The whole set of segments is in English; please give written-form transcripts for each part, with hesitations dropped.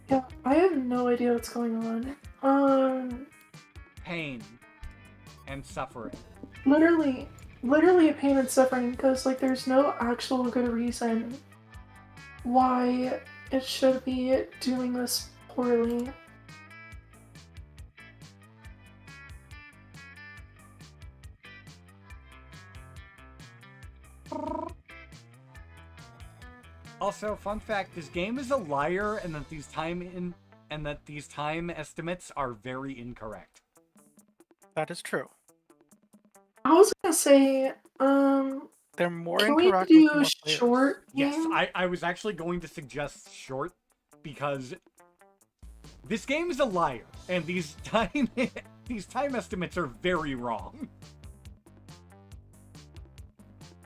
Yeah, I have no idea what's going on. Pain and suffering. Literally, literally a pain and suffering because like there's no actual good reason why it should be doing this poorly. Also, fun fact: this game is a liar, and that these time estimates are very incorrect. That is true. I was gonna say, They're more can we incorrect with do more players. short Yes, game? I was actually going to suggest short because this game is a liar, and these time estimates are very wrong.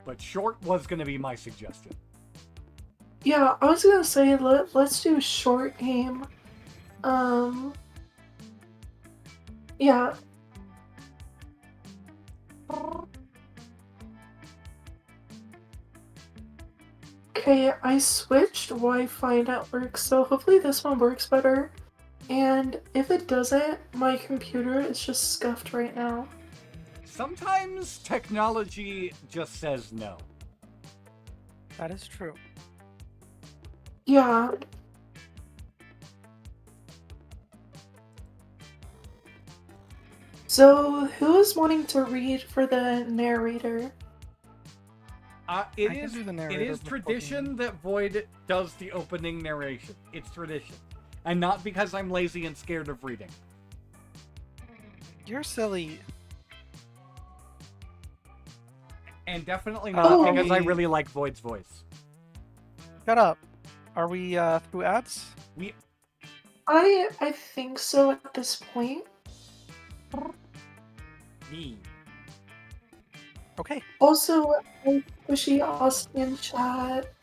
But short was going to be my suggestion. Yeah, I was gonna say let's do short game. Yeah. Okay, I switched Wi-Fi networks, so hopefully this one works better. And if it doesn't, my computer is just scuffed right now. Sometimes technology just says no. That is true. Yeah. So, who is wanting to read for the narrator? It I can do the is narrator tradition that Void does the opening narration. It's tradition. And not because I'm lazy and scared of reading. You're silly. And definitely not because I we- really like Void's voice. Shut up. Are we through ads? I think so at this point. Me. Okay. Also, Squishy Austin in chat.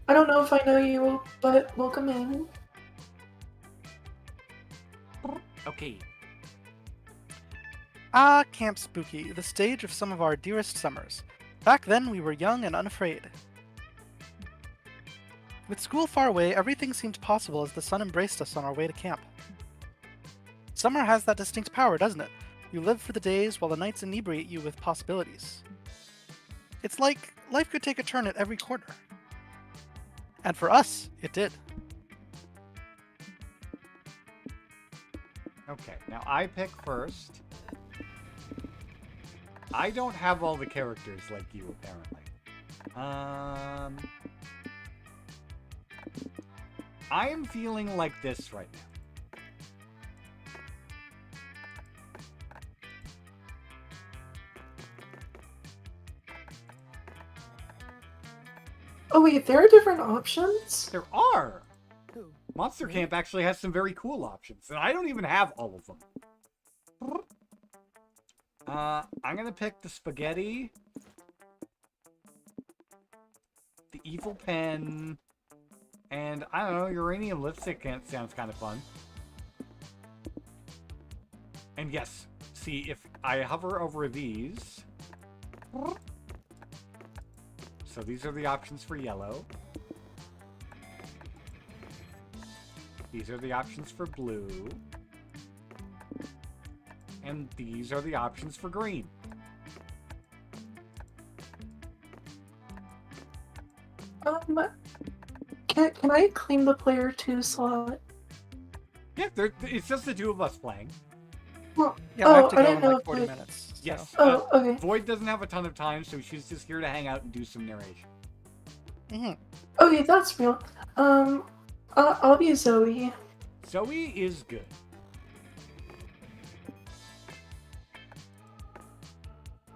I don't know if I know you, but welcome in. Okay. Ah, Camp Spooky, the stage of some of our dearest summers. Back then, we were young and unafraid. With school far away, everything seemed possible as the sun embraced us on our way to camp. Summer has that distinct power, doesn't it? You live for the days while the nights inebriate you with possibilities. It's like life could take a turn at every corner. And for us, it did. Okay, now I pick first. I don't have all the characters like you, apparently. I am feeling like this right now. Oh wait, there are different options? There are! Monster Camp actually has some very cool options, and I don't even have all of them. I'm gonna pick the spaghetti, the evil pen, and I don't know, uranium lipstick sounds kind of fun. And yes, see, if I hover over these, so these are the options for yellow. These are the options for blue. And these are the options for green. Can I claim the player 2 slot? Yeah, it's just the two of us playing. Well, Yeah, I have to I go didn't in know like if 40 I... minutes. So. Yes. Oh, okay. Void doesn't have a ton of time, so she's just here to hang out and do some narration. Mm-hmm. Okay, that's real. I'll be Zoe. Zoe is good.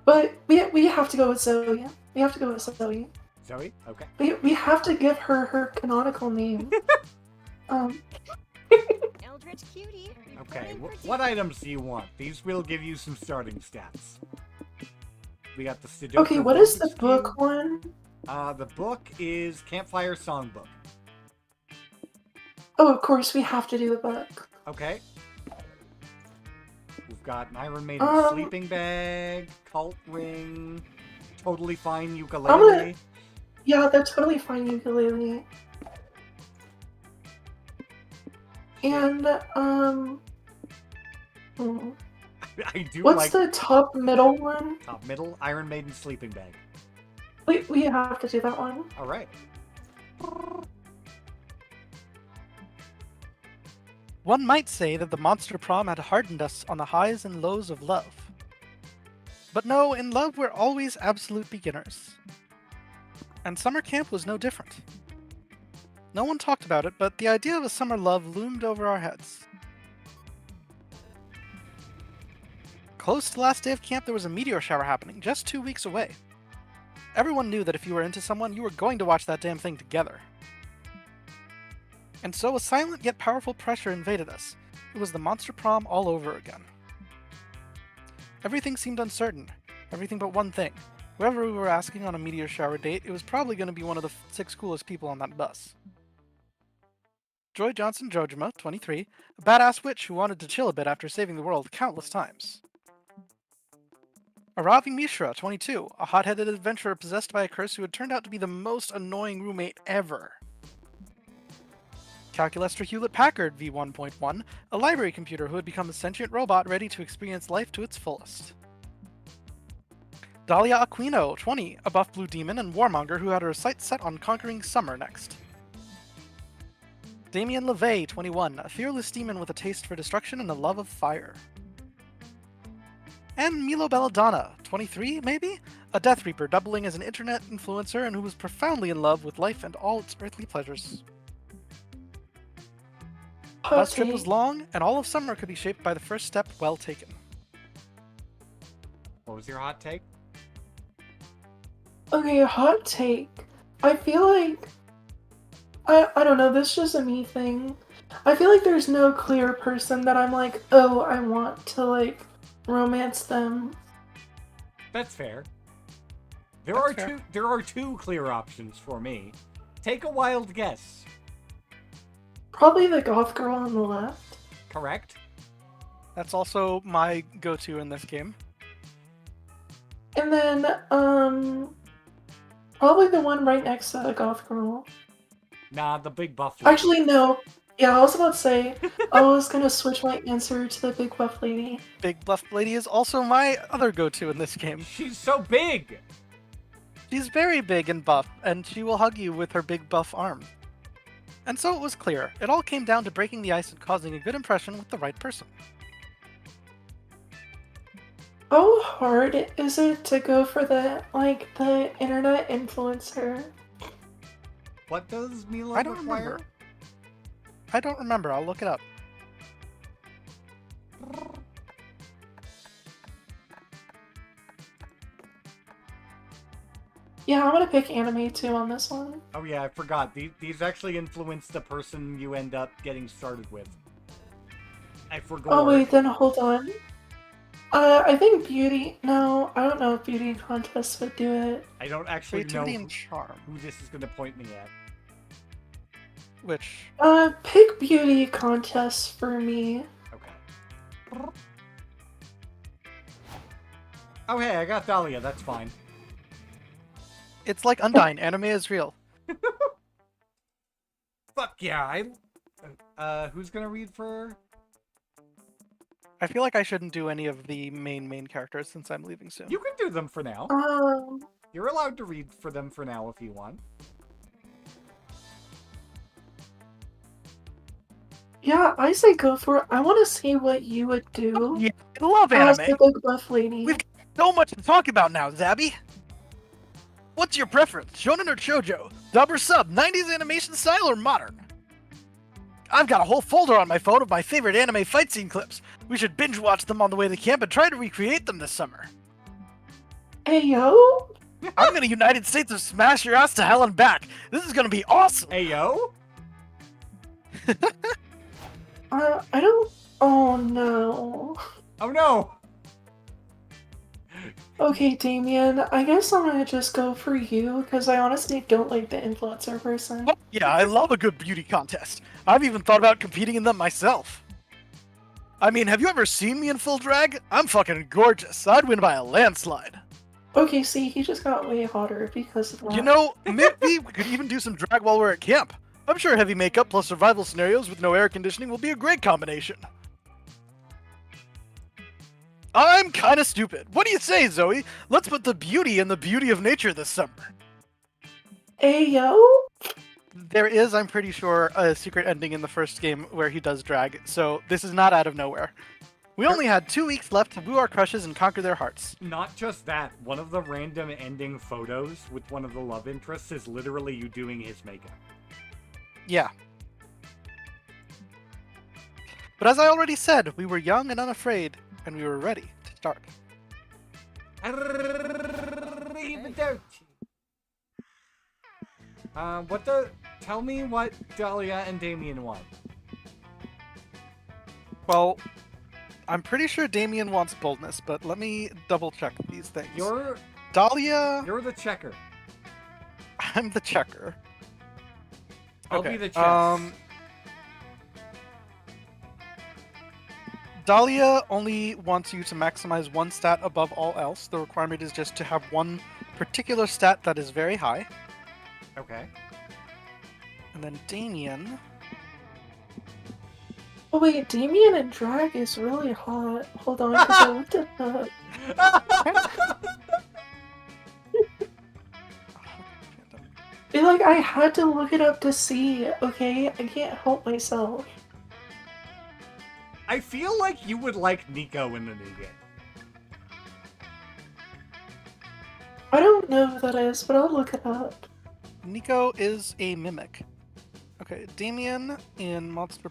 But we have to go with Zoe. We have to go with Zoe. Zoe? Okay. We have to give her her canonical name. Eldritch cutie. Okay, what items do you want? These will give you some starting stats. We got the Sudoku. Okay, what is the Rubik's book Cube. one? The book is Campfire Songbook. Oh, of course, we have to do the book. Okay. We've got an Iron Maiden sleeping bag, cult ring, totally fine ukulele. Yeah, they're totally fine ukulele. And, hmm, I do what's like the top middle one? top middle Iron Maiden sleeping bag. We have to do that one. All right. One might say that the monster prom had hardened us on the highs and lows of love. But no, in love we're always absolute beginners. And summer camp was no different. No one talked about it, but the idea of a summer love loomed over our heads. Close to the last day of camp, there was a meteor shower happening, just 2 weeks away. Everyone knew that if you were into someone, you were going to watch that damn thing together. And so a silent yet powerful pressure invaded us. It was the monster prom all over again. Everything seemed uncertain. Everything but one thing. Whoever we were asking on a meteor shower date, it was probably going to be one of the 6 coolest people on that bus. Joy Johnson Jojima, 23, a badass witch who wanted to chill a bit after saving the world countless times. Aravi Mishra, 22, a hot-headed adventurer possessed by a curse who had turned out to be the most annoying roommate ever. Calculester Hewlett-Packard, V1.1, a library computer who had become a sentient robot ready to experience life to its fullest. Dahlia Aquino, 20, a buff blue demon and warmonger who had her sights set on conquering summer next. Damien LeVay, 21, a fearless demon with a taste for destruction and a love of fire. And Milo Belladonna, 23, maybe? A Death Reaper doubling as an internet influencer and who was profoundly in love with life and all its earthly pleasures. The bus trip was long, and all of summer could be shaped by the first step well taken. What was your hot take? Okay, hot take. I feel like... I don't know, this is just a me thing. I feel like there's no clear person that I'm like, oh, I want to, like, romance them. That's fair. There are two clear options for me. Take a wild guess. Probably the goth girl on the left. Correct? That's also my go-to in this game. And then, probably the one right next to the goth girl. Nah, the big buff lady. Actually, no. Yeah, I was about to say, I was gonna switch my answer to the big buff lady. Big Buff Lady is also my other go-to in this game. She's so big! She's very big and buff, and she will hug you with her big buff arm. And so it was clear. It all came down to breaking the ice and causing a good impression with the right person. How hard is it to go for the internet influencer? What does Milo I don't require? remember. I don't remember. I'll look it up. Yeah, I'm gonna pick anime too on this one. Oh yeah, I forgot. These actually influence the person you end up getting started with. I forgot. Oh wait, then hold on. I think beauty... No, I don't know if beauty contests would do it. I don't actually know Creativity and charm. who this is going to point me at. Which? Pick beauty contests for me. Okay. Oh hey, I got Dahlia, that's fine. It's like Undyne. Anime is real. Fuck yeah, who's gonna read for... I feel like I shouldn't do any of the main characters since I'm leaving soon. You can do them for now. You're allowed to read for them for now if you want. Yeah, I say go for it. I want to see what you would do Yeah, I love as anime. the big buff lady. We've got so much to talk about now, Zabby. What's your preference, shonen or shoujo? Dub or sub, 90s animation style or modern? I've got a whole folder on my phone of my favorite anime fight scene clips. We should binge watch them on the way to camp and try to recreate them this summer. Hey yo! I'm gonna United States of smash your ass to hell and back. This is gonna be awesome. Hey yo? I don't... Oh no. Oh no! Okay, Damien, I guess I'm gonna just go for you, because I honestly don't like the influencer person. Oh, yeah, I love a good beauty contest. I've even thought about competing in them myself. I mean, have you ever seen me in full drag? I'm fucking gorgeous. I'd win by a landslide. Okay, see, he just got way hotter because of that. You know, maybe we could even do some drag while we're at camp. I'm sure heavy makeup plus survival scenarios with no air conditioning will be a great combination. I'm kinda stupid. What do you say, Zoe? Let's put the beauty in the beauty of nature this summer. Ayo? There is, I'm pretty sure, a secret ending in the first game where he does drag, so this is not out of nowhere. We only had 2 weeks left to woo our crushes and conquer their hearts. Not just that, one of the random ending photos with one of the love interests is literally you doing his makeup. Yeah. But as I already said, we were young and unafraid, and we were ready to start. Tell me what Dahlia and Damien want. Well, I'm pretty sure Damien wants boldness, but let me double check these things. Dahlia... You're the checker. I'm the checker. I'll be the chess. Dahlia only wants you to maximize one stat above all else. The requirement is just to have one particular stat that is very high. Okay. And then Damien... Oh wait, Damien and drag is really hot. Hold on, because I looked it up. I had to look it up to see, okay? I can't help myself. I feel like you would like Nico in the new game. I don't know who that is, but I'll look it up. Nico is a mimic. Okay, Damien in Monster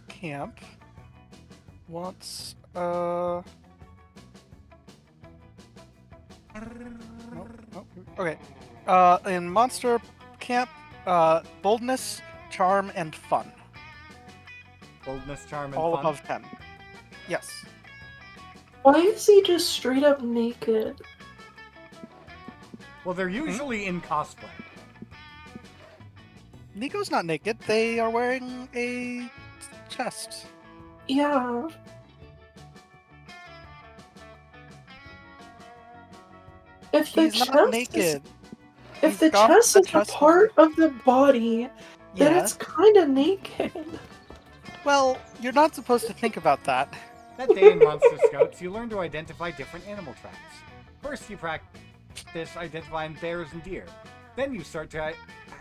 Camp wants, nope. Okay. In Monster Camp, boldness, charm, and fun. Boldness, charm, and all fun? above 10. Yes. Why is he just straight up naked? Well, they're usually in cosplay. Nico's not naked. They are wearing a chest. Yeah. If the He's chest not naked. If the chest is a part of the body, then it's kind of naked. Well, you're not supposed to think about that. That day in Monster Scouts, you learn to identify different animal tracks. First, you practice identifying bears and deer. Then you start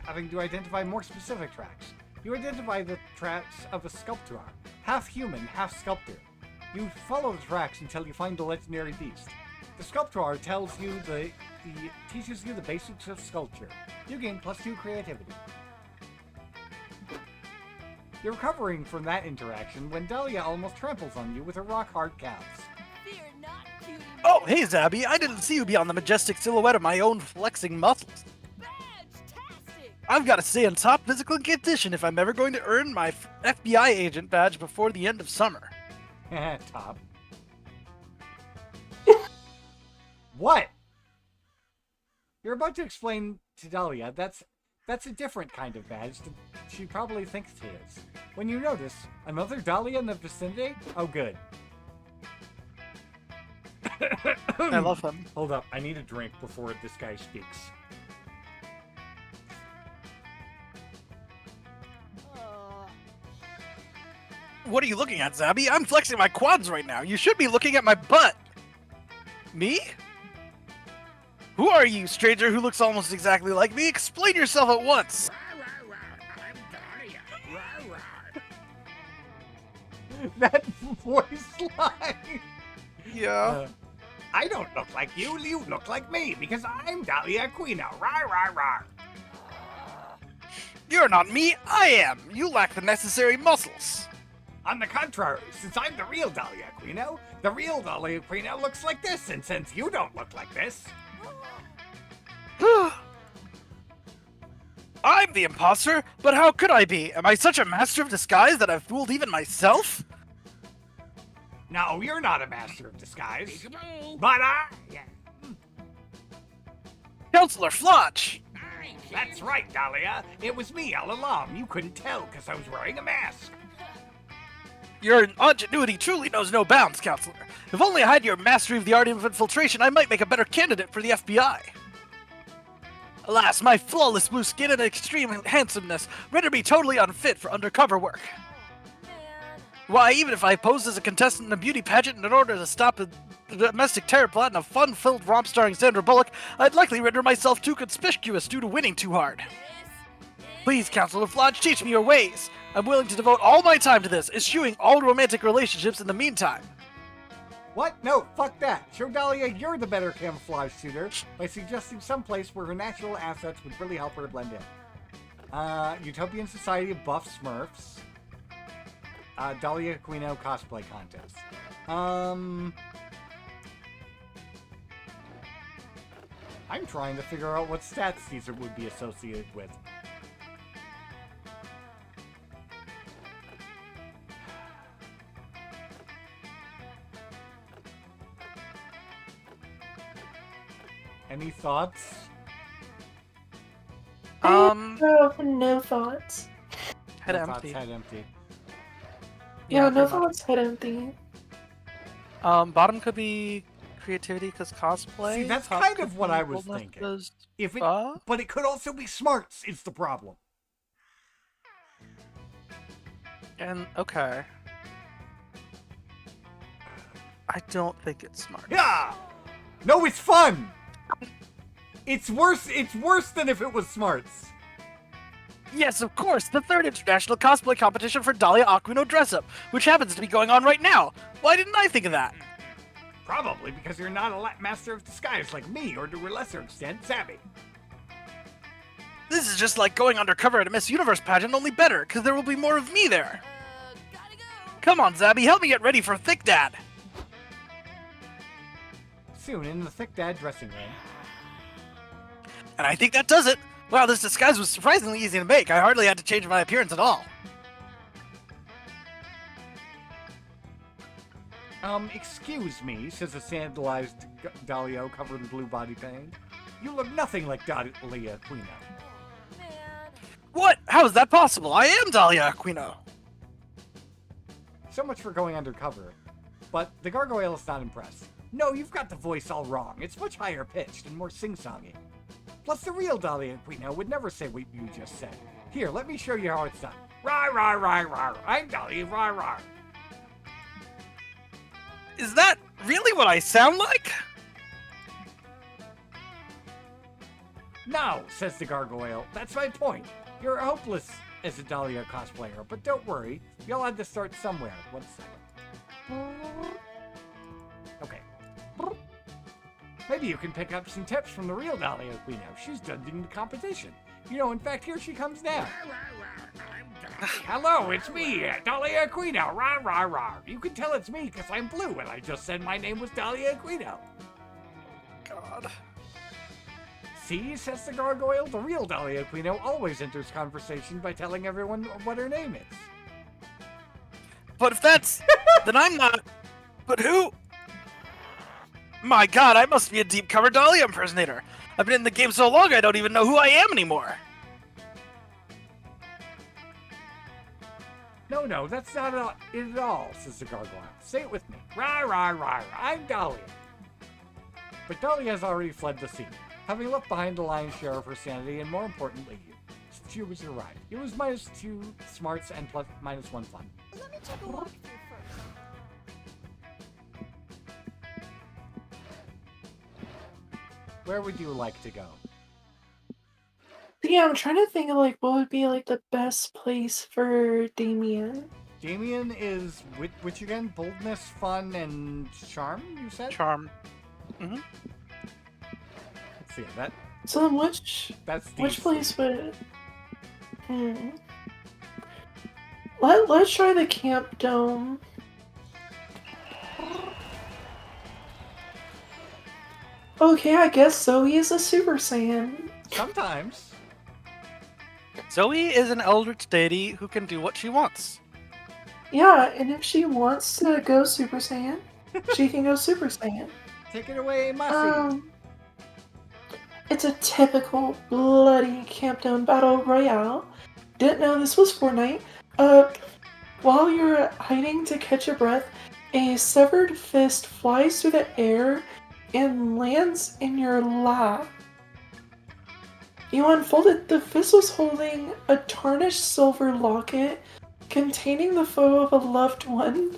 having to identify more specific tracks. You identify the tracks of a sculptor, half human, half sculptor. You follow the tracks until you find the legendary beast. The sculptor teaches you the basics of sculpture. You gain +2 creativity. You're recovering from that interaction when Dahlia almost tramples on you with her rock-hard calves. Fear not, cutie. Oh, hey Zabby, I didn't see you beyond the majestic silhouette of my own flexing muscles. Badge-tastic. I've got to stay in top physical condition if I'm ever going to earn my FBI agent badge before the end of summer. Top. What? You're about to explain to Dahlia that's a different kind of badge that she probably thinks it is. When you notice another Dahlia in the vicinity, oh good. I love him. Hold up, I need a drink before this guy speaks. What are you looking at, Zabby? I'm flexing my quads right now. You should be looking at my butt. Me? Who are you, stranger who looks almost exactly like me? Explain yourself at once. I'm Dahlia. That voice line! Yeah. I don't look like you look like me, because I'm Dahlia Quino. Rawr, rawr, rawr. You're not me, I am. You lack the necessary muscles. On the contrary, since I'm the real Dahlia Quino, the real Dahlia Quino looks like this, and since you don't look like this... I'm the imposter, but how could I be? Am I such a master of disguise that I've fooled even myself? No, you're not a master of disguise. But I... Counselor Flotch! That's right, Dahlia. It was me all along. You couldn't tell because I was wearing a mask. Your ingenuity truly knows no bounds, Counselor. If only I had your mastery of the art of infiltration, I might make a better candidate for the FBI. Alas, my flawless blue skin and extreme handsomeness render me totally unfit for undercover work. Man. Why, even if I posed as a contestant in a beauty pageant in order to stop a domestic terror plot in a fun-filled romp starring Sandra Bullock, I'd likely render myself too conspicuous due to winning too hard. Please, Counselor Flodge, teach me your ways. I'm willing to devote all my time to this, eschewing all romantic relationships in the meantime. What? No, fuck that. Show Dahlia you're the better camouflage suitor by suggesting some place where her natural assets would really help her to blend in. Utopian Society of Buff Smurfs. Dahlia Aquino cosplay contest. I'm trying to figure out what stats these would be associated with. Any thoughts? I have no thoughts. Head No thoughts, empty. head empty. Yeah, no pretty much. thoughts, head empty. Bottom could be creativity because cosplay. See, that's Top kind could of what be I was boldness thinking. 'cause If it, buff. but it could also be smarts. Is the problem? And okay. I don't think it's smart. Yeah. No, it's fun. It's worse. It's worse than if it was smarts. Yes, of course, the third international cosplay competition for Dahlia Aquino dress up, which happens to be going on right now. Why didn't I think of that? Probably because you're not a master of disguise like me, or to a lesser extent, Zabby. This is just like going undercover at a Miss Universe pageant, only better, because there will be more of me there. Gotta go. Come on, Zabby, help me get ready for Thick Dad. Soon in the Thick Dad dressing room. And I think that does it. Wow, this disguise was surprisingly easy to make. I hardly had to change my appearance at all. Excuse me, says a sandalized Dahlia covered in blue body paint. You look nothing like Dahlia Aquino. Man. What? How is that possible? I am Dahlia Aquino. So much for going undercover. But the gargoyle is not impressed. No, you've got the voice all wrong. It's much higher pitched and more sing-songy. Plus, the real Dahlia Aquino would never say what you just said. Here, let me show you how it's done. Rah, rah, rah, rah. I'm Dahlia, rah, rah. Is that really what I sound like? No, says the gargoyle. That's my point. You're hopeless as a Dahlia cosplayer, but don't worry. You'll have to start somewhere. 1 second. Okay. Maybe you can pick up some tips from the real Dahlia Aquino. She's judging the competition. You know, in fact, here she comes now. Hello, it's me, Dahlia Aquino. Rah, rah, rah. You can tell it's me because I'm blue and I just said my name was Dahlia Aquino. God. See, says the gargoyle, the real Dahlia Aquino always enters conversation by telling everyone what her name is. But if that's... then I'm not... But who? My god, I must be a deep-cover Dahlia impersonator. I've been in the game so long I don't even know who I am anymore. No, that's not it at all, says the gargoyle. Say it with me. Rah, rah, rah, rah. I'm Dahlia. But Dahlia has already fled the scene, having left behind the lion's share of her sanity and, more importantly, you. She was your ride. It was -2 smarts and -1 fun. Let me take a walk through first. Where would you like to go? Yeah, I'm trying to think of like what would be like the best place for Damien. Damien is which again? Boldness, fun, and charm, you said? Charm. Let's see, So then that's which DC. place would let's try the Camp Dome. Okay, I guess Zoe is a Super Saiyan. Sometimes. Zoe is an eldritch deity who can do what she wants. Yeah, and if she wants to go Super Saiyan, she can go Super Saiyan. Take it away, Massey. It's a typical bloody Camp Dome battle royale. Didn't know this was Fortnite. While you're hiding to catch your breath, a severed fist flies through the air and lands in your lap. You unfolded. The fist was holding a tarnished silver locket containing the photo of a loved one,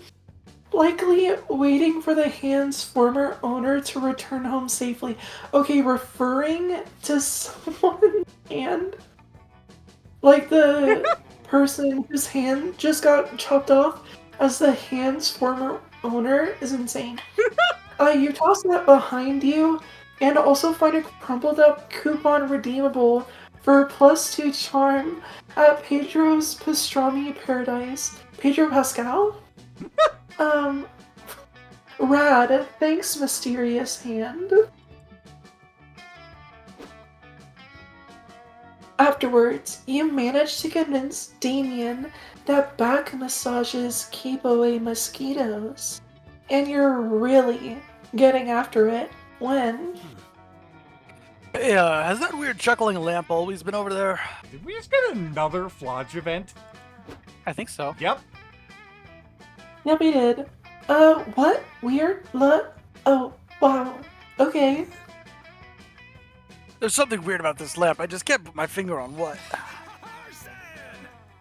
likely waiting for the hand's former owner to return home safely. Okay, referring to someone's hand? Like the person whose hand just got chopped off as the hand's former owner is insane. You toss that behind you and also find a crumpled up coupon redeemable for +2 charm at Pedro's Pastrami Paradise. Pedro Pascal? Rad. Thanks, mysterious hand. Afterwards, you manage to convince Damien that back massages keep away mosquitoes. And you're really getting after it when... Hey, has that weird chuckling lamp always been over there? Did we just get another Flodge event? I think so. Yep. Yep, we did. What? Weird? Oh, wow. Okay. There's something weird about this lamp. I just can't put my finger on what.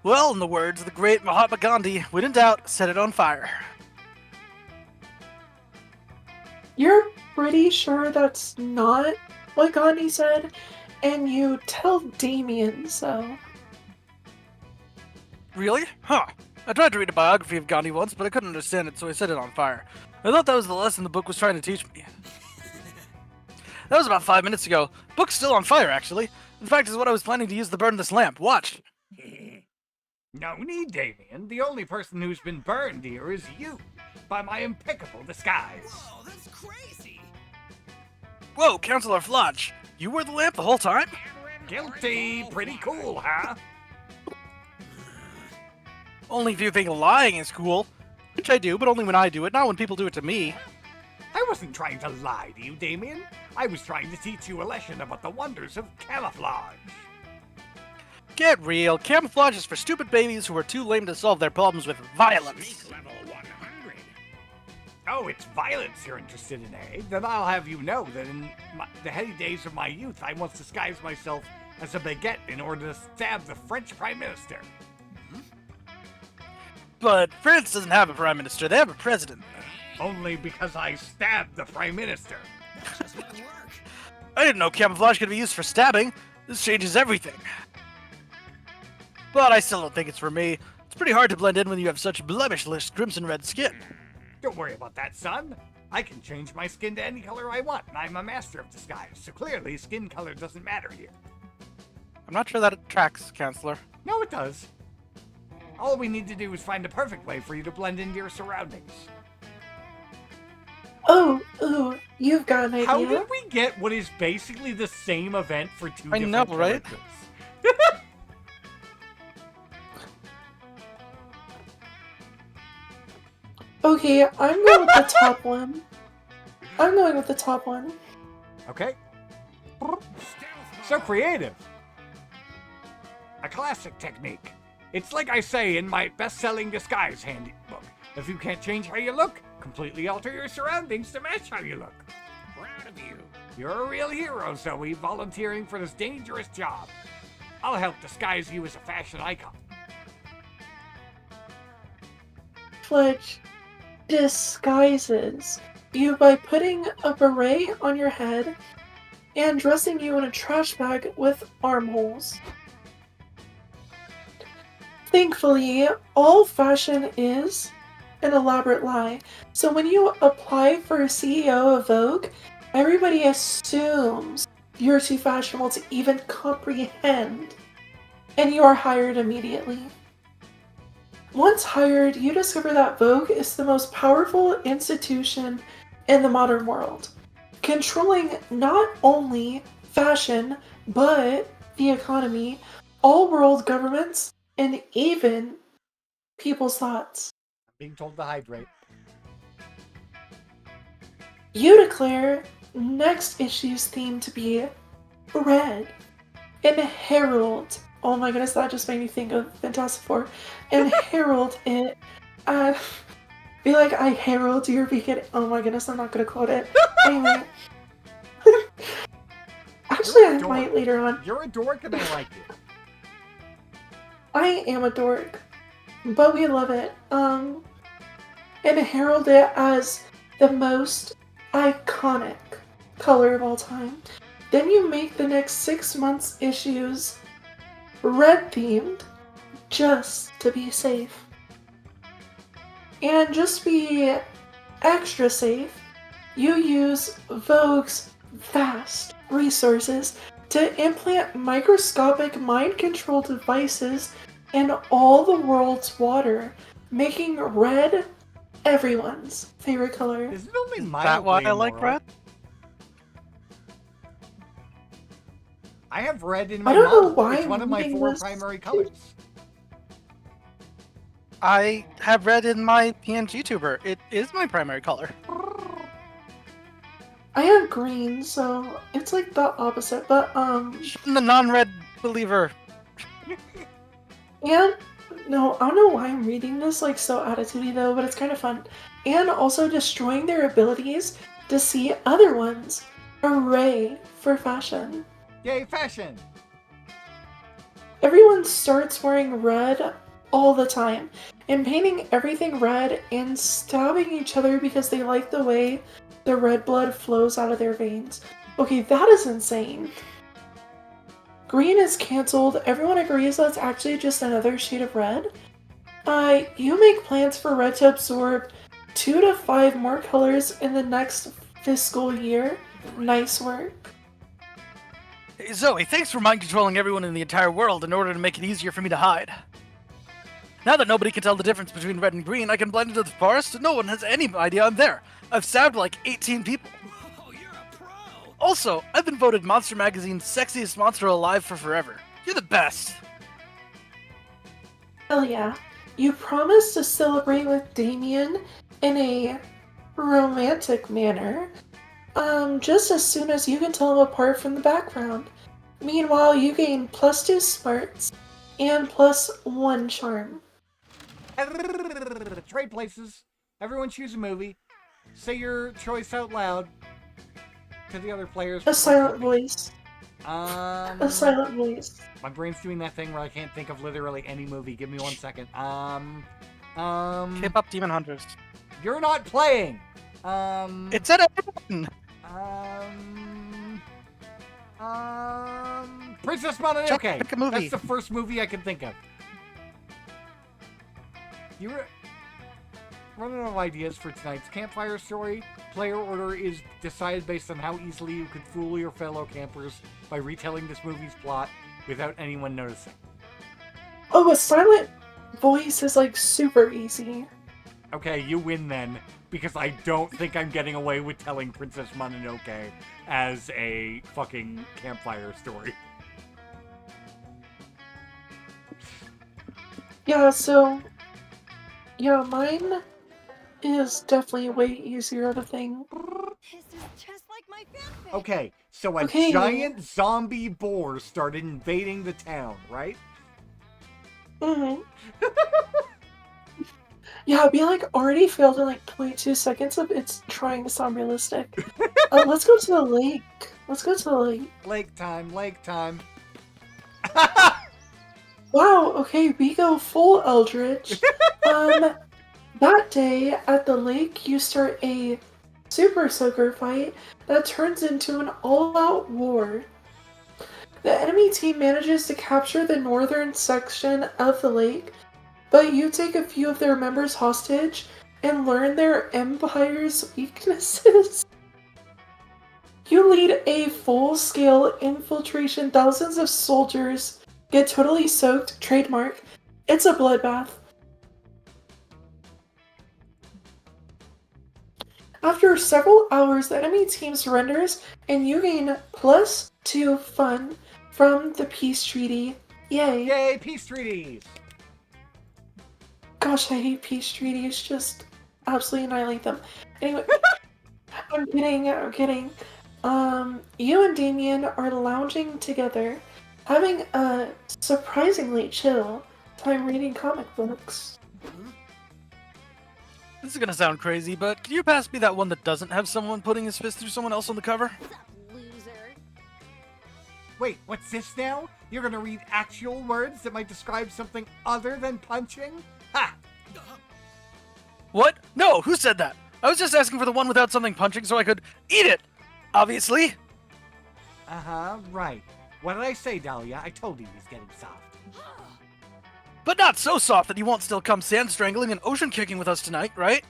Well, in the words of the great Mahatma Gandhi, when in doubt, set it on fire. You're pretty sure that's not what Gandhi said, and you tell Damien so. Really? Huh. I tried to read a biography of Gandhi once, but I couldn't understand it, so I set it on fire. I thought that was the lesson the book was trying to teach me. That was about 5 minutes ago. Book's still on fire, actually. In fact, it's what I was planning to use to burn this lamp. Watch. No need, Damien. The only person who's been burned here is you, by my impeccable disguise. Whoa, that's crazy! Whoa, Counselor Flodge. You were the lamp the whole time? Guilty. Pretty cool, huh? Only if you think lying is cool. Which I do, but only when I do it, not when people do it to me. I wasn't trying to lie to you, Damien. I was trying to teach you a lesson about the wonders of camouflage. Get real. Camouflage is for stupid babies who are too lame to solve their problems with violence. Level 100. Oh, it's violence you're interested in, eh? Then I'll have you know that in the heady days of my youth, I once disguised myself as a baguette in order to stab the French Prime Minister. But France doesn't have a prime minister, they have a president. Only because I stabbed the Prime Minister. That just might work. I didn't know camouflage could be used for stabbing. This changes everything. But I still don't think it's for me. It's pretty hard to blend in when you have such blemishless crimson red skin. Don't worry about that, son. I can change my skin to any color I want, and I'm a master of disguise, so clearly skin color doesn't matter here. I'm not sure that tracks, Counselor. No, it does. All we need to do is find the perfect way for you to blend into your surroundings. Oh, ooh, you've got an idea. How did we get what is basically the same event for two I different know, right? characters? Okay, I'm going with the top one. I'm going with the top one. Okay. So creative. A classic technique. It's like I say in my best-selling disguise handbook. If you can't change how you look, completely alter your surroundings to match how you look. Proud of you. You're a real hero, Zoe, volunteering for this dangerous job. I'll help disguise you as a fashion icon. Fletch disguises you by putting a beret on your head and dressing you in a trash bag with armholes. Thankfully, all fashion is an elaborate lie. So when you apply for a CEO of Vogue, everybody assumes you're too fashionable to even comprehend, and you are hired immediately. Once hired, you discover that Vogue is the most powerful institution in the modern world, controlling not only fashion, but the economy, all world governments, and even people's thoughts. Being told to hydrate. You declare next issue's theme to be red, and herald. Oh my goodness, that just made me think of Fantastic Four. And herald it. Be like, I herald your beacon. Oh my goodness, I'm not gonna quote it. Anyway. Actually, Actually, I dork. might later on. You're a dork and I like you. I am a dork, but we love it. And herald it as the most iconic color of all time. Then you make the next 6 months issues red themed, just to be safe. And just to be extra safe, you use Vogue's vast resources to implant microscopic mind control devices in all the world's water, making red everyone's favorite color. Is it only Is mildly that why I like immoral? red? I have red in my I don't know model. why It's one of my reading 4 this- primary colors. I have red in my PNG tuber. It is my primary color. I have green, so it's like the opposite, but I'm the non-red believer. and no, I don't know why I'm reading this like so attitudey though, but it's kind of fun. And also destroying their abilities to see other ones. Hooray for fashion. Yay, fashion! Everyone starts wearing red all the time, and painting everything red and stabbing each other because they like the way the red blood flows out of their veins. Okay, that is insane. Green is cancelled. Everyone agrees that's actually just another shade of red. You make plans for red to absorb 2 to 5 more colors in the next fiscal year. Nice work. Hey, Zoe, thanks for mind controlling everyone in the entire world in order to make it easier for me to hide. Now that nobody can tell the difference between red and green, I can blend into the forest and no one has any idea I'm there. I've stabbed like 18 people. Whoa, you're a pro. Also, I've been voted Monster Magazine's sexiest monster alive for forever. You're the best. Hell yeah. You promise to celebrate with Damien in a romantic manner, just as soon as you can tell him apart from the background. Meanwhile, you gain +2 smarts and +1 charm. Trade places. Everyone choose a movie. Say your choice out loud to the other players. A silent voice. Um, A silent voice. My brain's doing that thing where I can't think of literally any movie. Give me 1 second. K-pop Demon Hunters. You're not playing. It's at everyone. Princess Mononoke. Pick a movie. That's the first movie I can think of. You were running out of ideas for tonight's campfire story. Player order is decided based on how easily you could fool your fellow campers by retelling this movie's plot without anyone noticing. Oh, a silent voice is like super easy. Okay, you win then, because I don't think I'm getting away with telling Princess Mononoke as a fucking campfire story. Yeah, so... Yeah, mine is definitely way easier of a thing. This is just like my fanfic. Okay, so a Okay. giant zombie boar started invading the town, right? Mm-hmm. Yeah, be like already failed in like 0.2 seconds of it's trying to sound realistic. Let's go to the lake. Let's go to the lake. Lake time, lake time. Wow, okay, we go full Eldritch. That day at the lake, you start a Super Soaker fight that turns into an all-out war. The enemy team manages to capture the northern section of the lake, but you take a few of their members hostage and learn their empire's weaknesses. You lead a full-scale infiltration. Thousands of soldiers get totally soaked. Trademark. It's a bloodbath. After several hours, the enemy team surrenders, and you gain +2 fun from the peace treaty. Yay. Yay, peace treaties! Gosh, I hate peace treaties. Just absolutely annihilate them. Anyway, I'm kidding. You and Damien are lounging together, having a surprisingly chill time reading comic books. This is gonna sound crazy, but can you pass me that one that doesn't have someone putting his fist through someone else on the cover? What's up, loser? Wait, what's this now? You're gonna read actual words that might describe something other than punching? Ha! What? No, who said that? I was just asking for the one without something punching so I could eat it! Obviously! Uh-huh, right. What did I say, Dahlia? I told you he's getting soft. But not so soft that you won't still come sand strangling and ocean kicking with us tonight, right?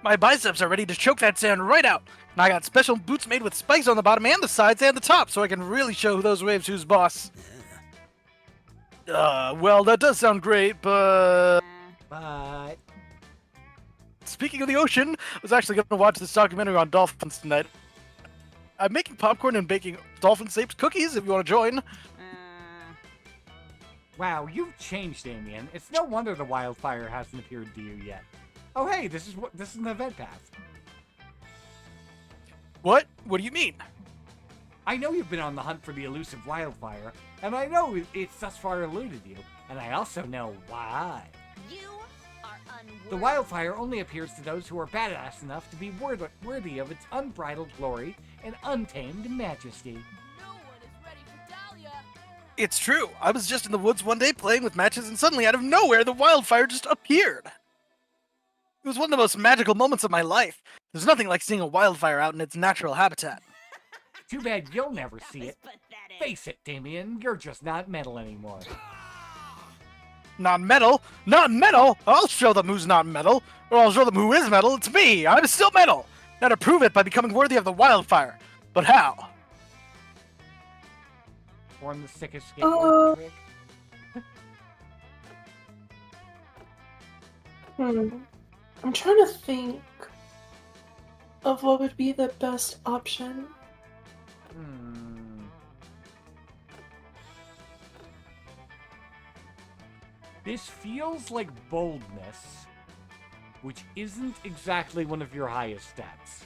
My biceps are ready to choke that sand right out, and I got special boots made with spikes on the bottom and the sides and the top, so I can really show those waves who's boss. Well, that does sound great, but... But... Speaking of the ocean, I was actually going to watch this documentary on dolphins tonight. I'm making popcorn and baking dolphin-shaped cookies if you want to join. Wow, you've changed, Damien. It's no wonder the wildfire hasn't appeared to you yet. Oh hey, this is an event path. What? What do you mean? I know you've been on the hunt for the elusive wildfire, and I know it's thus far eluded you, and I also know why. You are unworthy. The wildfire only appears to those who are badass enough to be worthy of its unbridled glory and untamed majesty. No one is ready for Dahlia. It's true. I was just in the woods one day playing with matches, and suddenly, out of nowhere, the wildfire just appeared. It was one of the most magical moments of my life. There's nothing like seeing a wildfire out in its natural habitat. Too bad you'll never That see was it. pathetic. Face it, Damien, you're just not metal anymore. Not metal? Not metal? I'll show them who's not metal. Or I'll show them who is metal. It's me. I'm still metal. Now to prove it by becoming worthy of the wildfire. But how? Form the sickest skateboard trick. I'm trying to think of what would be the best option. This feels like boldness, which isn't exactly one of your highest stats.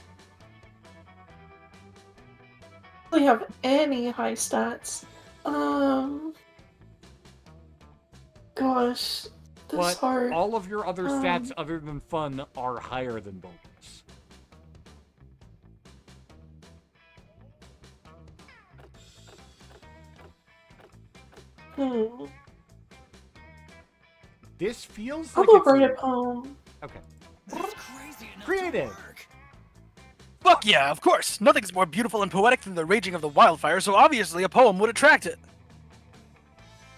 I don't really have any high stats. Gosh, this But hard. all of your other stats other than fun are higher than boldness. This feels How like about it's write a poem? okay. That's crazy enough Creative. to work. Fuck yeah, of course. Nothing's more beautiful and poetic than the raging of the wildfire, so obviously a poem would attract it.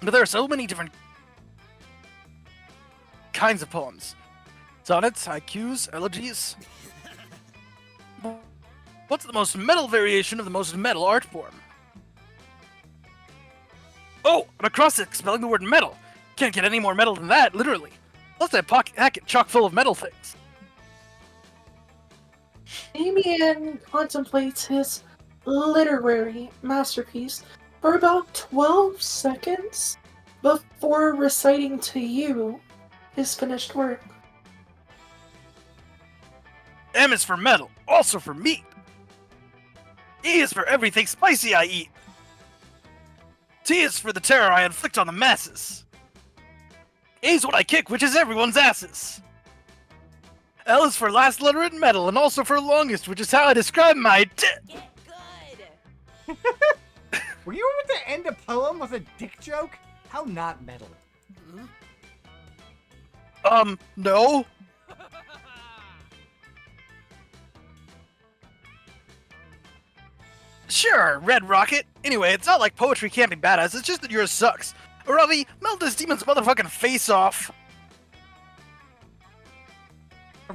But there are so many different kinds of poems. Sonnets, haikus, elegies. What's the most metal variation of the most metal art form? Oh, an acrostic spelling the word metal. Can't get any more metal than that, literally. Plus that pocket chock full of metal things. Damien contemplates his literary masterpiece for about 12 seconds before reciting to you his finished work. M is for metal, also for meat. E is for everything spicy I eat. T is for the terror I inflict on the masses. A is what I kick, which is everyone's asses. L is for last letter in metal, and also for longest, which is how I describe my Get good. Were you able to end a poem with a dick joke? How not metal. No. Sure, Red Rocket. Anyway, it's not like poetry can't be badass, it's just that yours sucks. Ravi, melt this demon's motherfucking face off.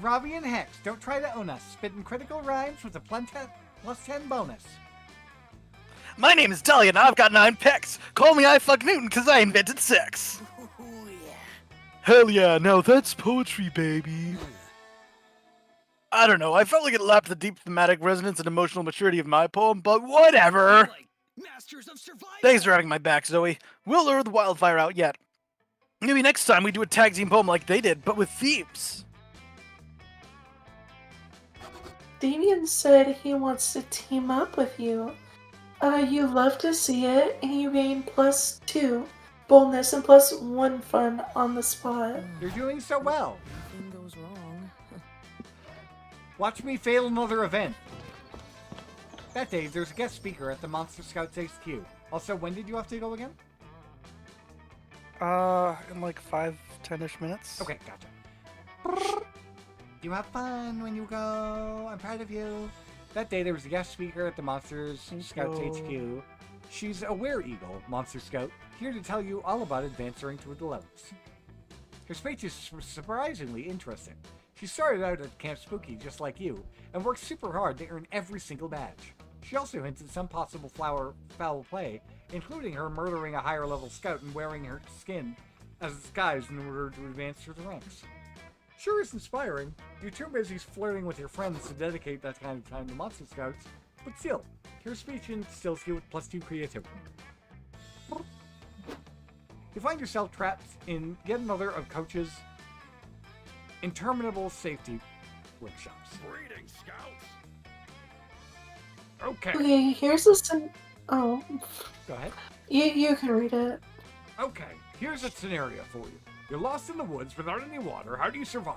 Ravi and Hex, don't try to own us. Spitting critical rhymes with a plus 10 bonus. My name is Dahlia and I've got 9 pecs. Call me I fuck Newton cause I invented sex. Ooh, yeah. Hell yeah, now that's poetry, baby. I don't know, I felt like it lacked the deep thematic resonance and emotional maturity of my poem, but whatever. Like masters of survival. Thanks for having my back, Zoe. We'll lure the wildfire out yet. Maybe next time we do a tag team poem like they did, but with themes. Damien said he wants to team up with you. You love to see it, and you gain +2 boldness and +1 fun on the spot. You're doing so well. Nothing goes wrong. Watch me fail another event. That day, there's a guest speaker at the Monster Scouts HQ. Also, when did you have to go again? In like 5-10ish minutes. Okay, gotcha. You have fun when you go. I'm proud of you. That day, there was a guest speaker at the Monsters Scouts HQ. She's a were-eagle, Monster Scout, here to tell you all about advancing through the levels. Her speech is surprisingly interesting. She started out at Camp Spooky just like you, and worked super hard to earn every single badge. She also hinted some possible foul play, including her murdering a higher-level scout and wearing her skin as a disguise in order to advance through the ranks. Sure is inspiring. You're too busy flirting with your friends to dedicate that kind of time to Monster Scouts, but still, her speech instills you with +2 creativity. You find yourself trapped in yet another of Coach's interminable safety workshops. Breeding scouts. Okay, Okay, here's a oh, go ahead. you can read it. Okay, here's a scenario for you. You're lost in the woods without any water. How do you survive?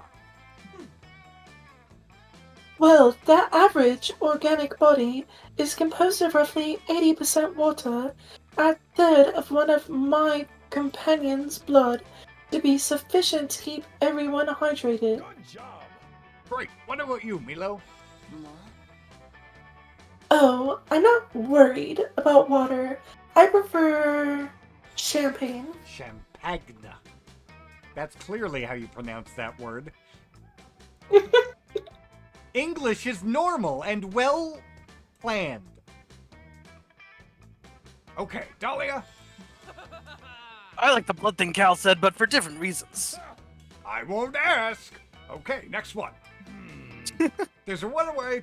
Well, their average organic body is composed of roughly 80% water, a third of one of my companion's blood to be sufficient to keep everyone hydrated. Good job. Great. What about you, Milo? Oh, I'm not worried about water. I prefer champagne. Champagne. That's clearly how you pronounce that word. English is normal and well planned. Okay, Dahlia, I like the blood thing Cal said, but for different reasons. I won't ask. Okay, next one. There's a runaway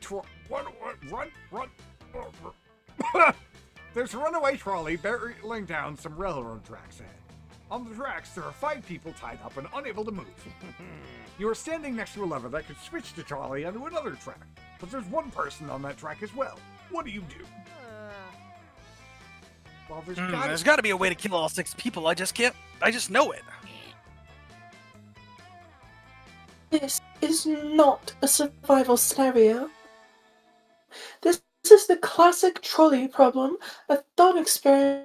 There's a runaway trolley barreling down some railroad tracks ahead. On the tracks, there are 5 people tied up and unable to move. You are standing next to a lever that could switch the trolley onto another track, but there's one person on that track as well. What do you do? Well, There's got to be a way to kill all 6 people. I just know it. This is not a survival scenario. This is the classic trolley problem, a thought experiment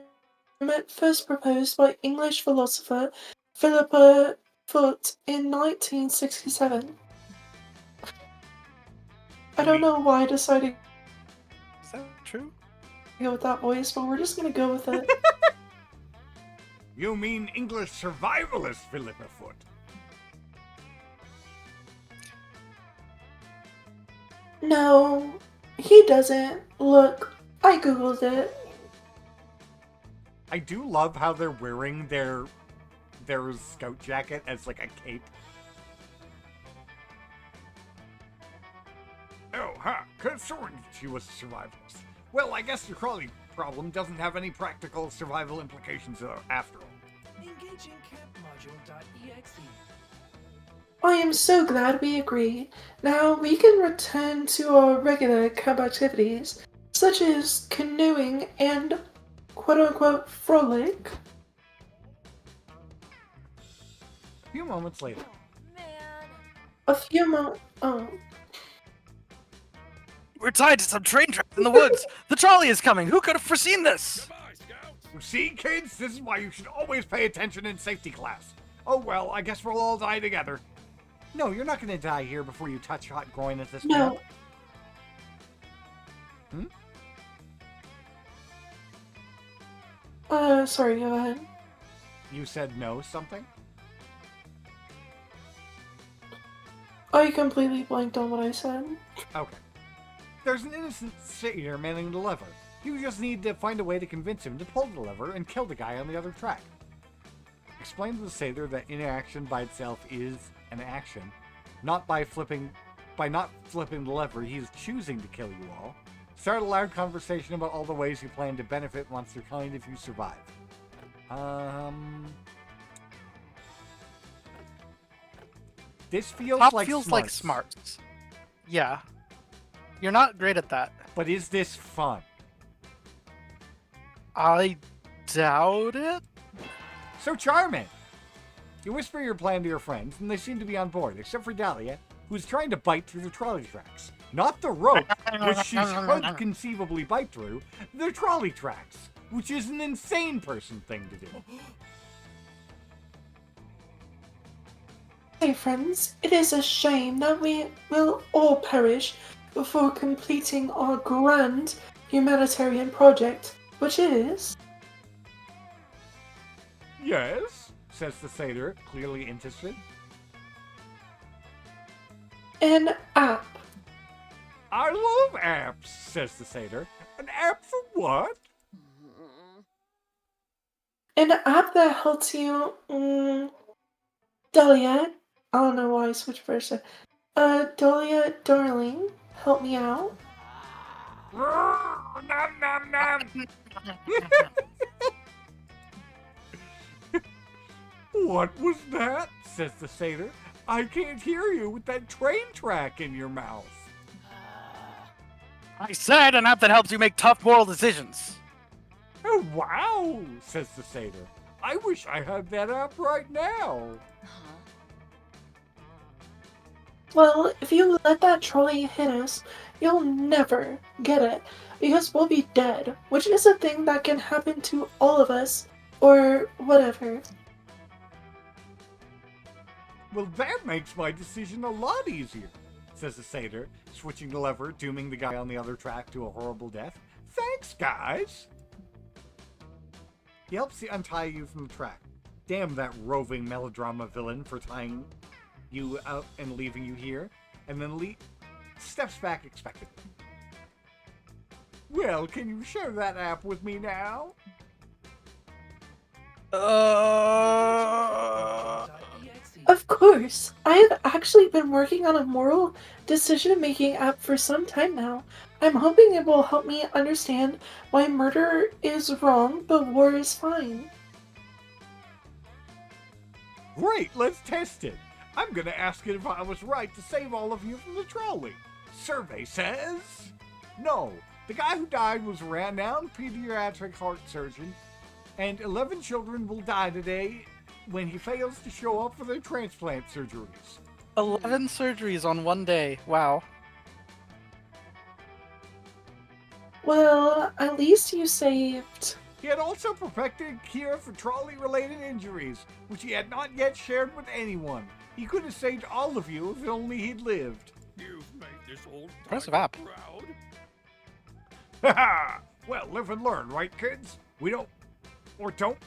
first proposed by English philosopher Philippa Foot in 1967. I don't know why I decided Is that true? to go with that voice, but we're just gonna go with it. You mean English survivalist Philippa Foot? No, he doesn't. Look, I googled it. I do love how they're wearing their scout jacket as like a cape. Oh, huh. Concerned she was a survivalist. Well, I guess the trolley problem doesn't have any practical survival implications after all. Engaging campmodule.exe. I am so glad we agree. Now we can return to our regular camp activities, such as canoeing and quote-unquote frolic. A few moments later. Man. A few mo- oh. We're tied to some train tracks in the woods. The trolley is coming. Who could have foreseen this? Goodbye, scouts. You see, kids? This is why you should always pay attention in safety class. Oh well, I guess we'll all die together. No, you're not going to die here before you touch hot groin at this No. camp. Sorry, go ahead. You said no something? I completely blanked on what I said. Okay. There's an innocent satyr manning the lever. You just need to find a way to convince him to pull the lever and kill the guy on the other track. Explain to the satyr that inaction by itself is an action, not by not flipping the lever, he's choosing to kill you all. Start a loud conversation about all the ways you plan to benefit monster kind if you survive. This feels Top like feels smarts, like smarts. Yeah. You're not great at that. but is this fun? I doubt it. So charming! You whisper your plan to your friends, and they seem to be on board, except for Dahlia, who's trying to bite through the trolley tracks. Not the rope, which she could conceivably bite through, the trolley tracks, which is an insane person thing to do. Hey friends, it is a shame that we will all perish before completing our grand humanitarian project, which is... Yes, says the satyr, clearly interested. an app. I love apps, says the satyr. An app for what? An app that helps you, Dahlia, I don't know why I switched first. Dahlia, darling, help me out. Nom nom nom. What was that? Says the satyr. I can't hear you with that train track in your mouth. I said an app that helps you make tough moral decisions. Oh, wow, says the satyr. I wish I had that app right now. Well, if you let that trolley hit us, you'll never get it, because we'll be dead, which is a thing that can happen to all of us, or whatever. Well, that makes my decision a lot easier, says the satyr, switching the lever, dooming the guy on the other track to a horrible death. Thanks, guys. He helps untie you from the track. Damn that roving melodrama villain for tying you out and leaving you here, and then steps back expectantly. Well, can you share that app with me now? Of course! I have actually been working on a moral decision-making app for some time now. I'm hoping it will help me understand why murder is wrong, but war is fine. Great, let's test it. I'm gonna ask it if I was right to save all of you from the trolley. Survey says... No, the guy who died was a renowned pediatric heart surgeon, and 11 children will die today when he fails to show up for their transplant surgeries. 11 surgeries on one day. Wow. Well, at least you saved. He had also perfected a cure for trolley-related injuries, which he had not yet shared with anyone. He could have saved all of you if only he'd lived. You've made this old Impressive tiger app. proud. Haha! Well, live and learn, right, kids? We don't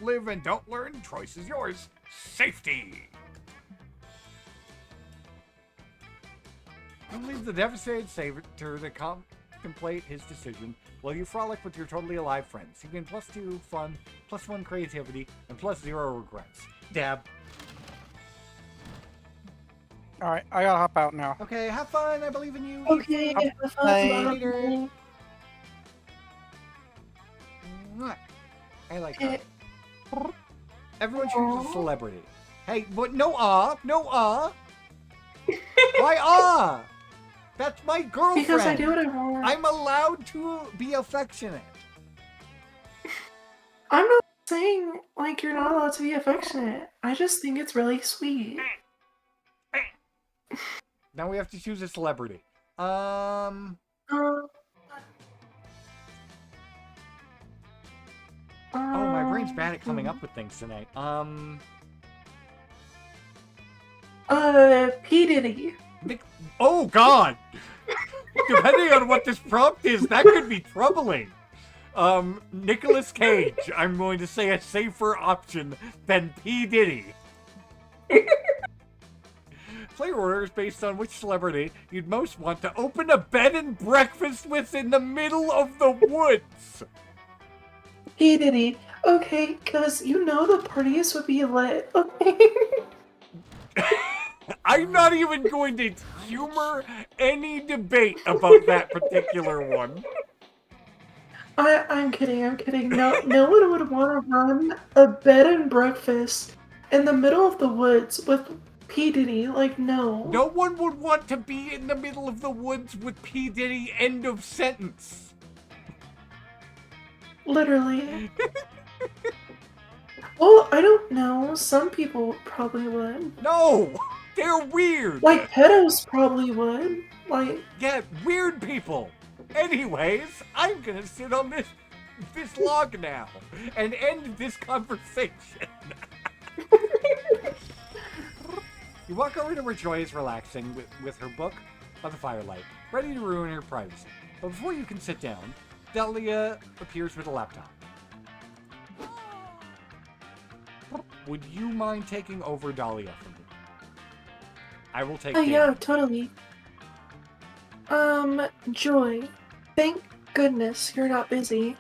live and don't learn. Choice is yours. Safety! You leave the devastated satyr to contemplate his decision while you frolic with your totally alive friends. You gain +2 fun, +1 creativity, and +0 regrets. Dab. Alright, I gotta hop out now. Okay, have fun. I believe in you. Okay, have fun, Bye. Bye. I like that. Everyone chooses a celebrity. Hey, but no no Why That's my girlfriend. Because I do what I want. I'm allowed to be affectionate. I'm not saying, like, you're not allowed to be affectionate. I just think it's really sweet. Now we have to choose a celebrity. Oh, my brain's bad at coming up with things tonight. P. Diddy. Oh, God! Depending on what this prompt is, that could be troubling. Nicolas Cage. I'm going to say a safer option than P. Diddy. Player orders based on which celebrity you'd most want to open a bed and breakfast with in the middle of the woods. P. Diddy. Okay, because you know the parties would be lit. Okay. I'm not even going to humor any debate about that particular one. I'm kidding, I'm kidding. No one would want to run a bed and breakfast in the middle of the woods with P. Diddy. Like, no. No one would want to be in the middle of the woods with P. Diddy, end of sentence. Literally. Well, I don't know. Some people probably would. No! They're weird! Like, pedos probably would. Like, Yeah, weird people! Anyways, I'm gonna sit on this log now and end this conversation. You walk over to where Joy is relaxing with her book by the firelight, ready to ruin her privacy. But before you can sit down, Dahlia appears with a laptop. Would you mind taking over Dahlia from me? I will take Oh Dan. yeah, totally. Joy, thank goodness you're not busy.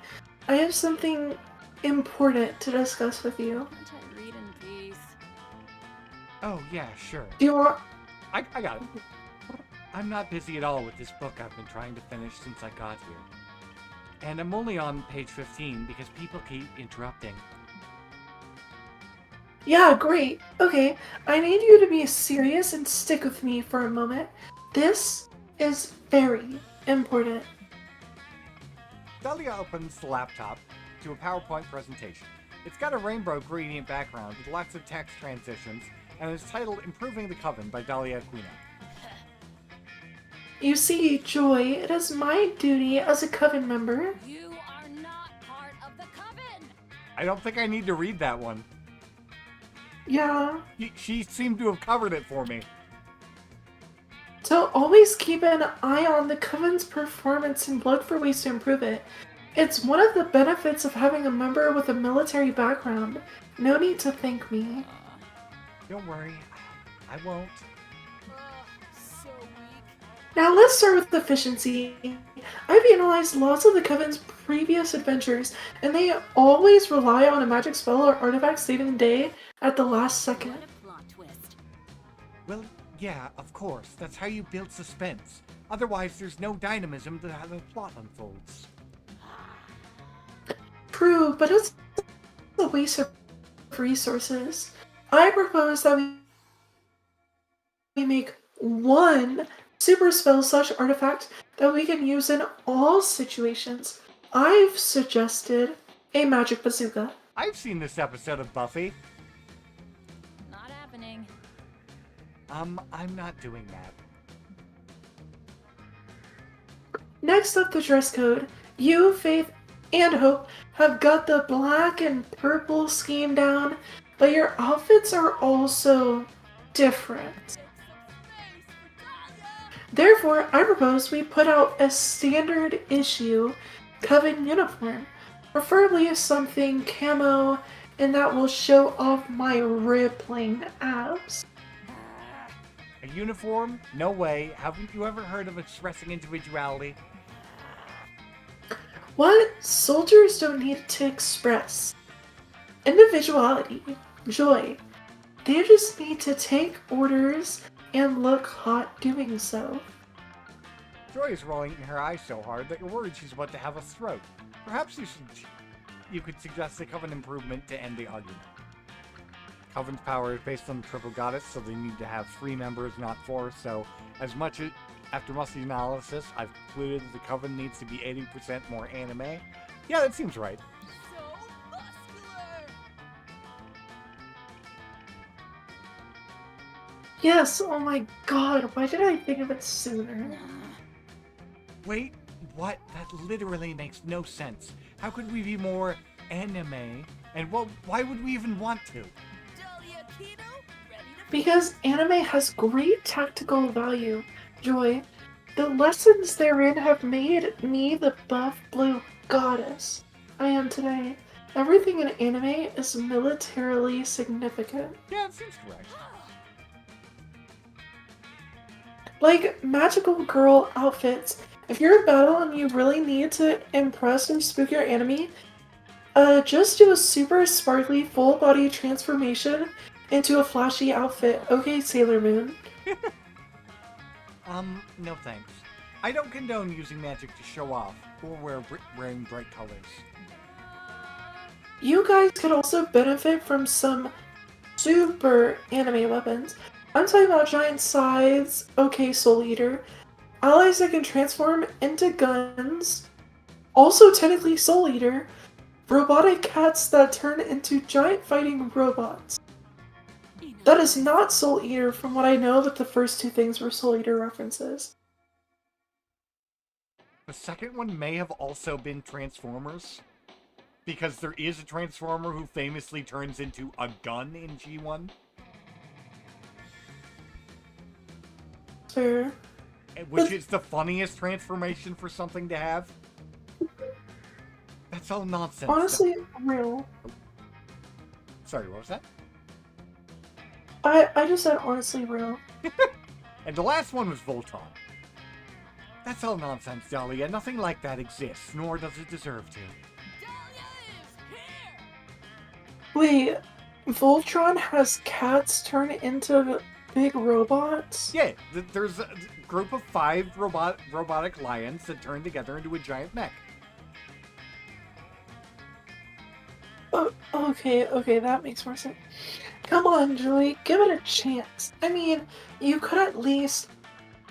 I have something important to discuss with you. Can't I read in peace? Oh, yeah, sure. Do you want... I got it. I'm not busy at all with this book I've been trying to finish since I got here. And I'm only on page 15 because people keep interrupting. Yeah, great. Okay, I need you to be serious and stick with me for a moment. This is very important. Dahlia opens the laptop to a PowerPoint presentation. It's got a rainbow gradient background with lots of text transitions, and it's titled Improving the Coven by Dahlia Aquino. You see, Joy, it is my duty as a coven member. You are not part of the coven. I don't think I need to read that one. Yeah. She seemed to have covered it for me. So always keep an eye on the coven's performance and look for ways to improve it. It's one of the benefits of having a member with a military background. No need to thank me. Don't worry, I won't. So weak. Now let's start with efficiency. I've analyzed lots of the coven's previous adventures, and they always rely on a magic spell or artifact saving the day at the last second. What a plot twist. Well, yeah, of course. That's how you build suspense. Otherwise, there's no dynamism to how the plot unfolds. True, but it's a waste of resources. I propose that we make one super spell / artifact that we can use in all situations. I've suggested a magic bazooka. I've seen this episode of Buffy. Not happening. I'm not doing that. Next up, the dress code. You, Faith, and Hope have got the black and purple scheme down, but your outfits are also different. Therefore, I propose we put out a standard issue coven uniform, preferably something camo, and that will show off my rippling abs. A uniform? No way. Haven't you ever heard of expressing individuality? What soldiers don't need to express individuality, joy. They just need to take orders and look hot doing so. Joy is rolling her eyes so hard that you're worried she's about to have a stroke. Perhaps you could suggest a coven improvement to end the argument. Coven's power is based on the triple goddess, so they need to have 3 members, not 4. So, after much analysis, I've concluded that the coven needs to be 80% more anime. Yeah, that seems right. So muscular. Yes, oh my god, why did I think of it sooner? Wait, what? That literally makes no sense. How could we be more anime? And why would we even want to? Dahlia Aquino, ready to Because anime has great tactical value, Joy. The lessons therein have made me the buff blue goddess I am today. Everything in anime is militarily significant. Yeah, it seems correct. Like magical girl outfits. If you're in battle and you really need to impress or spook your enemy, just do a super sparkly full body transformation into a flashy outfit. Okay, Sailor Moon. No thanks. I don't condone using magic to show off or wearing bright colors. You guys could also benefit from some super anime weapons. I'm talking about giant scythes, okay, Soul Eater, allies that can transform into guns, also technically Soul Eater, robotic cats that turn into giant fighting robots. That is not Soul Eater from what I know, but the first 2 things were Soul Eater references. second one may have also been Transformers. Because there is a Transformer who famously turns into a gun in G1. Fair. Which is the funniest transformation for something to have. That's all nonsense. Honestly, real. Sorry, what was that? I just said honestly real. And the last one was Voltron. That's all nonsense, Dahlia. Nothing like that exists, nor does it deserve to. Dahlia is here! Wait, Voltron has cats turn into big robots? Yeah, there's a group of 5 robotic lions that turn together into a giant mech. Oh, okay, that makes more sense. Come on, Julie, give it a chance. I mean, you could at least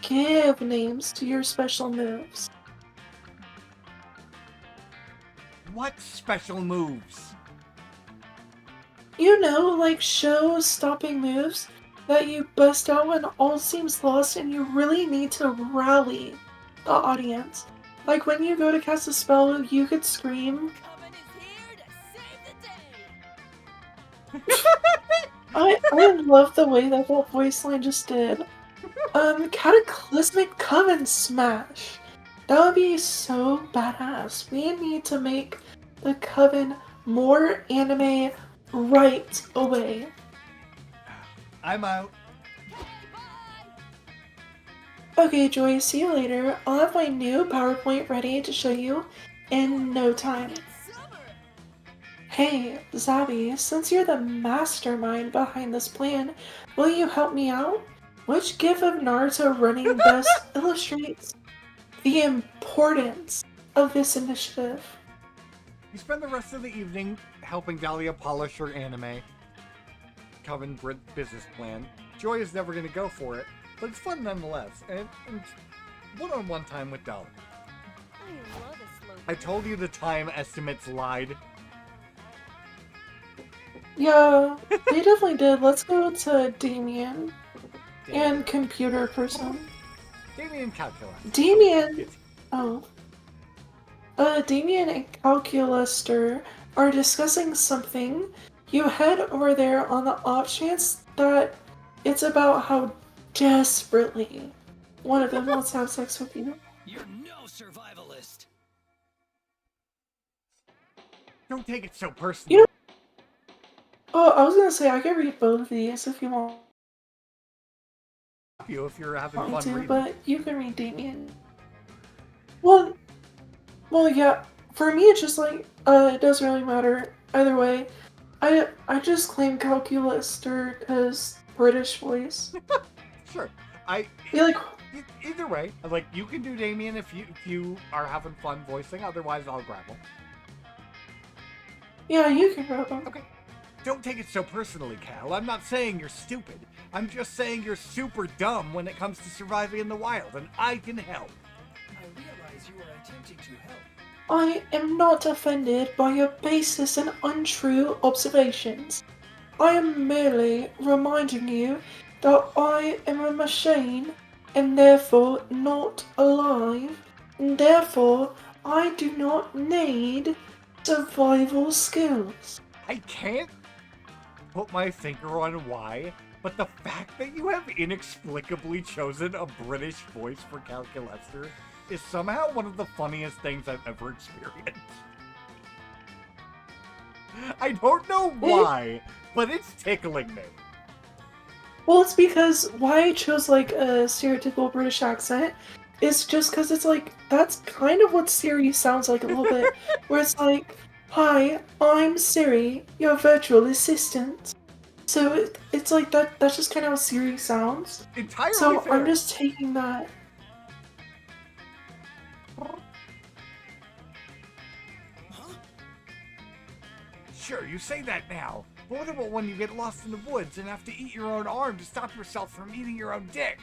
give names to your special moves. What special moves? You know, like show-stopping moves that you bust out when all seems lost and you really need to rally the audience. Like when you go to cast a spell, you could scream. Coven is here to save the day! I love the way that voice line just did. Cataclysmic Coven Smash. That would be so badass. We need to make the Coven more anime right away. I'm out. Okay, bye! Okay, Joy, see you later. I'll have my new PowerPoint ready to show you in no time. It's summer! Hey, Zabby, since you're the mastermind behind this plan, will you help me out? Which gif of Naruto running best illustrates the importance of this initiative? You spend the rest of the evening helping Dahlia polish her anime Coven business plan. Joy is never going to go for it, but it's fun nonetheless, and one-on-one time with Dahlia. I love a slow I told you the time estimates lied. Yeah, they definitely did. Let's go to Damien and computer person. Damien Calculus. Damien! Oh. Damien and Calculuster are discussing something. You head over there on the off chance that it's about how desperately one of them wants to have sex with you. You're no survivalist. Don't take it so personally. You know- Oh, I was gonna say, I can read both of these if you want You if you're having me fun to, reading. but you can read Damien. Well, yeah, for me it's just like, it doesn't really matter either way. I just claim Calculuster because British voice. Sure. I Be like, either way, like you can do Damien if you are having fun voicing. Otherwise, I'll grab him. yeah, you can grab them. Okay. Don't take it so personally, Cal. I'm not saying you're stupid. I'm just saying you're super dumb when it comes to surviving in the wild, and I can help. I realize you are attempting to help. I am not offended by your baseless and untrue observations. I am merely reminding you that I am a machine and therefore not alive, and therefore I do not need survival skills. I can't put my finger on why, but the fact that you have inexplicably chosen a British voice for Calculuster is somehow one of the funniest things I've ever experienced. I don't know why, but it's tickling me. Well, it's because why I chose like a stereotypical British accent is just because it's like, that's kind of what Siri sounds like a little bit, where it's like, hi, I'm Siri, your virtual assistant. So it's like that's just kind of how Siri sounds. Entirely So fair. I'm just taking that. Huh? Sure, you say that now. But what about when you get lost in the woods and have to eat your own arm to stop yourself from eating your own dick?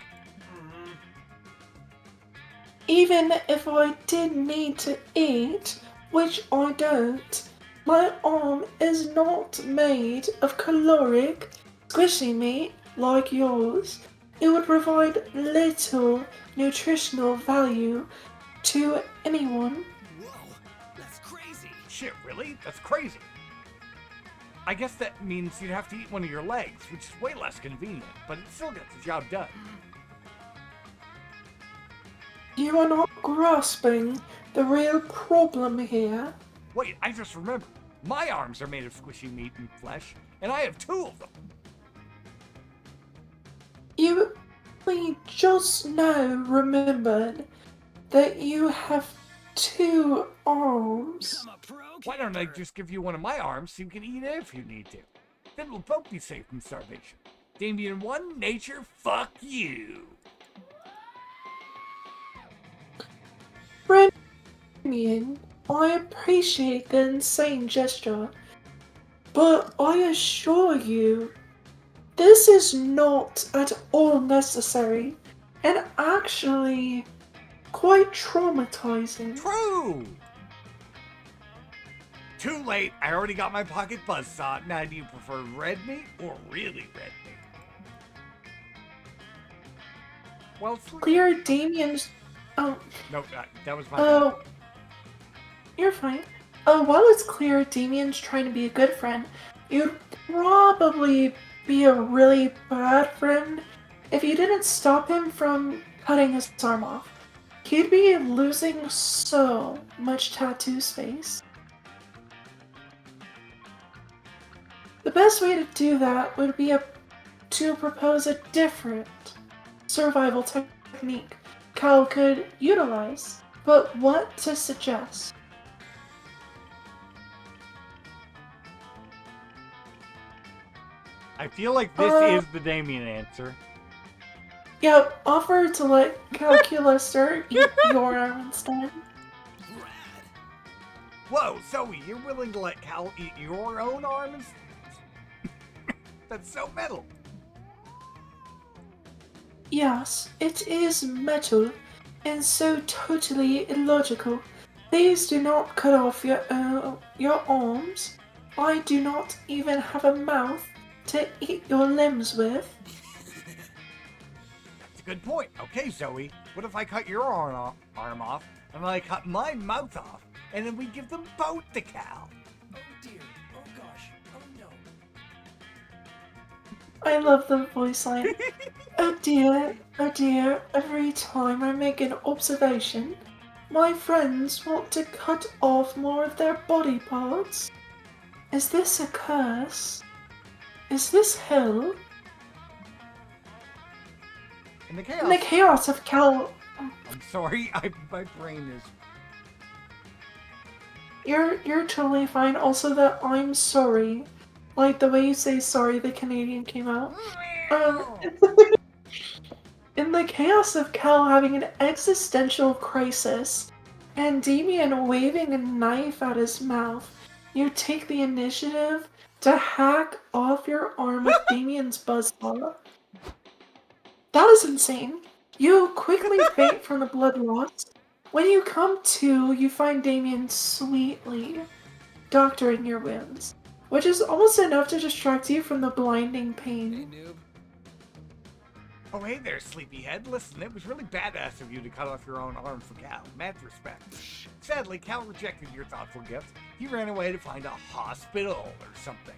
Even if I did need to eat, which I don't, my arm is not made of caloric, squishy meat like yours. It would provide little nutritional value to anyone. Whoa, that's crazy. Shit, really? That's crazy. I guess that means you'd have to eat one of your legs, which is way less convenient, but it still gets the job done. You are not grasping the real problem here. Wait, I just remembered. My arms are made of squishy meat and flesh, and I have 2 of them. You only just now remembered that you have 2 arms. I'm a pro Why don't I camper. just give you one of my arms so you can eat it if you need to? Then we'll both be safe from starvation. Damien 1, nature, fuck you. Damien, I appreciate the insane gesture, but I assure you, this is not at all necessary, and actually quite traumatizing. True! Too late, I already got my pocket buzzsaw. Now do you prefer red meat or really red meat? Well, Clear Damien's... Oh, No, that was my oh, bad. you're fine. While it's clear Damien's trying to be a good friend, you'd probably be a really bad friend if you didn't stop him from cutting his arm off. He'd be losing so much tattoo space. The best way to do that would be to propose a different survival technique Cal could utilize. But what to suggest? I feel like this is the Damien answer. Yeah, offer to let Calculaster eat your arm instead. Rad. Whoa, Zoe, you're willing to let Cal eat your own arms? That's so metal. Yes, it is metal, and so totally illogical. Please do not cut off your arms. I do not even have a mouth to eat your limbs with. That's a good point. Okay, Zoe, what if I cut your arm off, and I cut my mouth off, and then we give them both to Cal? Oh dear. Oh gosh. Oh no. I love the voice line. Oh dear, every time I make an observation, my friends want to cut off more of their body parts. Is this a curse? Is this hell? In the chaos. In the chaos of Cal... I'm sorry, my brain is... You're totally fine. Also that I'm sorry. Like the way you say sorry, the Canadian came out. In the chaos of Cal having an existential crisis and Damien waving a knife at his mouth, you take the initiative to hack off your arm with Damien's buzzsaw. That is insane. You quickly faint from the blood loss. When you come to, you find Damien sweetly doctoring your wounds, which is almost enough to distract you from the blinding Hey pain. noob. Oh, hey there, sleepyhead. Listen, it was really badass of you to cut off your own arm for Cal. Mad respect. Sadly, Cal rejected your thoughtful gift. He ran away to find a hospital or something.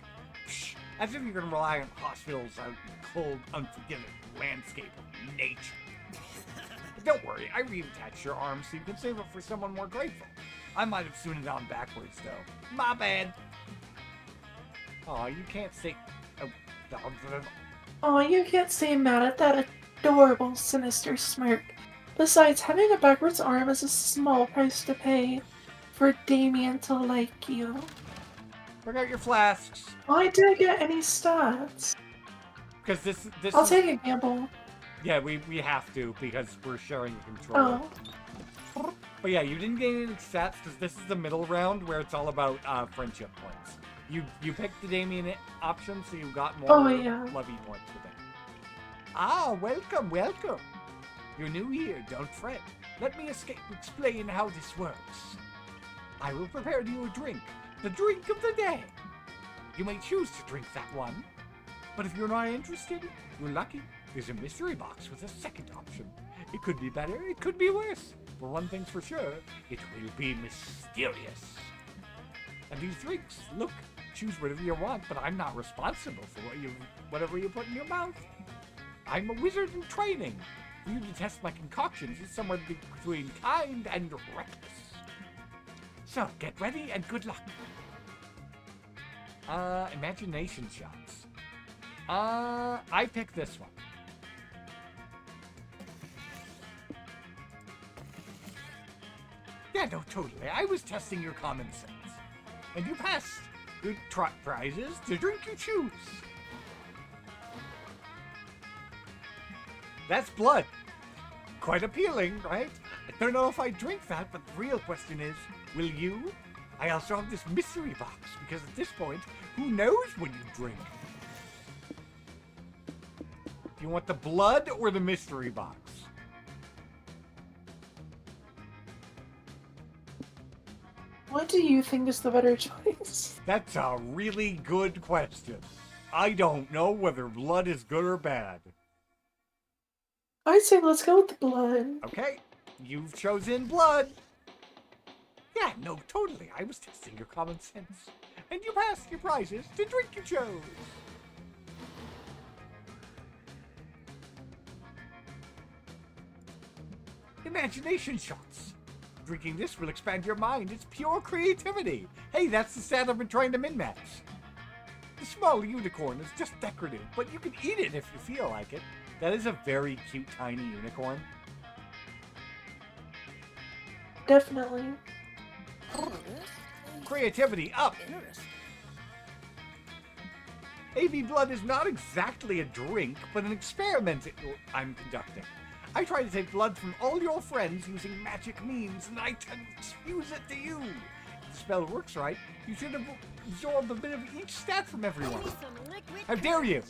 As if you're gonna rely on hospitals out in the cold, unforgiving landscape of nature. But don't worry, I reattached your arm so you can save it for someone more grateful. I might have sewn it on backwards, though. My bad. Aw, you can't say... Aw, you can't stay mad at that adorable, sinister smirk. Besides, having a backwards arm is a small price to pay for Damien to like you. Bring out your flasks. Why did I get any stats? Because this I'll is... take a gamble. Yeah, we have to, because we're sharing the controller. Oh. But yeah, you didn't gain any stats, because this is the middle round, where it's all about friendship points. You picked the Damien option, so you got more yeah. lovey points with it. Ah, welcome, welcome. You're new here, don't fret. Let me explain how this works. I will prepare you a drink, the drink of the day. You may choose to drink that one, But if you're not interested, you're lucky. There's a mystery box with a second option. It could be better, it could be worse. But one thing's for sure, it will be mysterious. And these drinks, look, choose whatever you want, but I'm not responsible for whatever you put in your mouth. I'm a wizard in training. For you to test my concoctions is somewhere between kind and reckless. So, get ready and good luck. Imagination shots. I picked this one. Yeah, no, totally. I was testing your common sense. And you passed. Good prizes. The drink you choose. That's blood. Quite appealing, right? I don't know if I drink that, but the real question is, will you? I also have this mystery box, because at this point, who knows when you drink? Do you want the blood or the mystery box? What do you think is the better choice? That's a really good question. I don't know whether blood is good or bad. I'd say let's go with the blood. Okay, you've chosen blood. Yeah, no, totally. I was testing your common sense. And you passed your prizes. The drink you chose. Imagination shots. Drinking this will expand your mind. It's pure creativity. Hey, that's the stat I've been trying to min-max. The small unicorn is just decorative, but you can eat it if you feel like it. That is a very cute, tiny unicorn. Definitely. Creativity up. Interesting. AV blood is not exactly a drink, but an experiment I'm conducting. I try to take blood from all your friends using magic means, and I transfuse it to you. If the spell works right, you should absorb a bit of each stat from everyone. How dare you?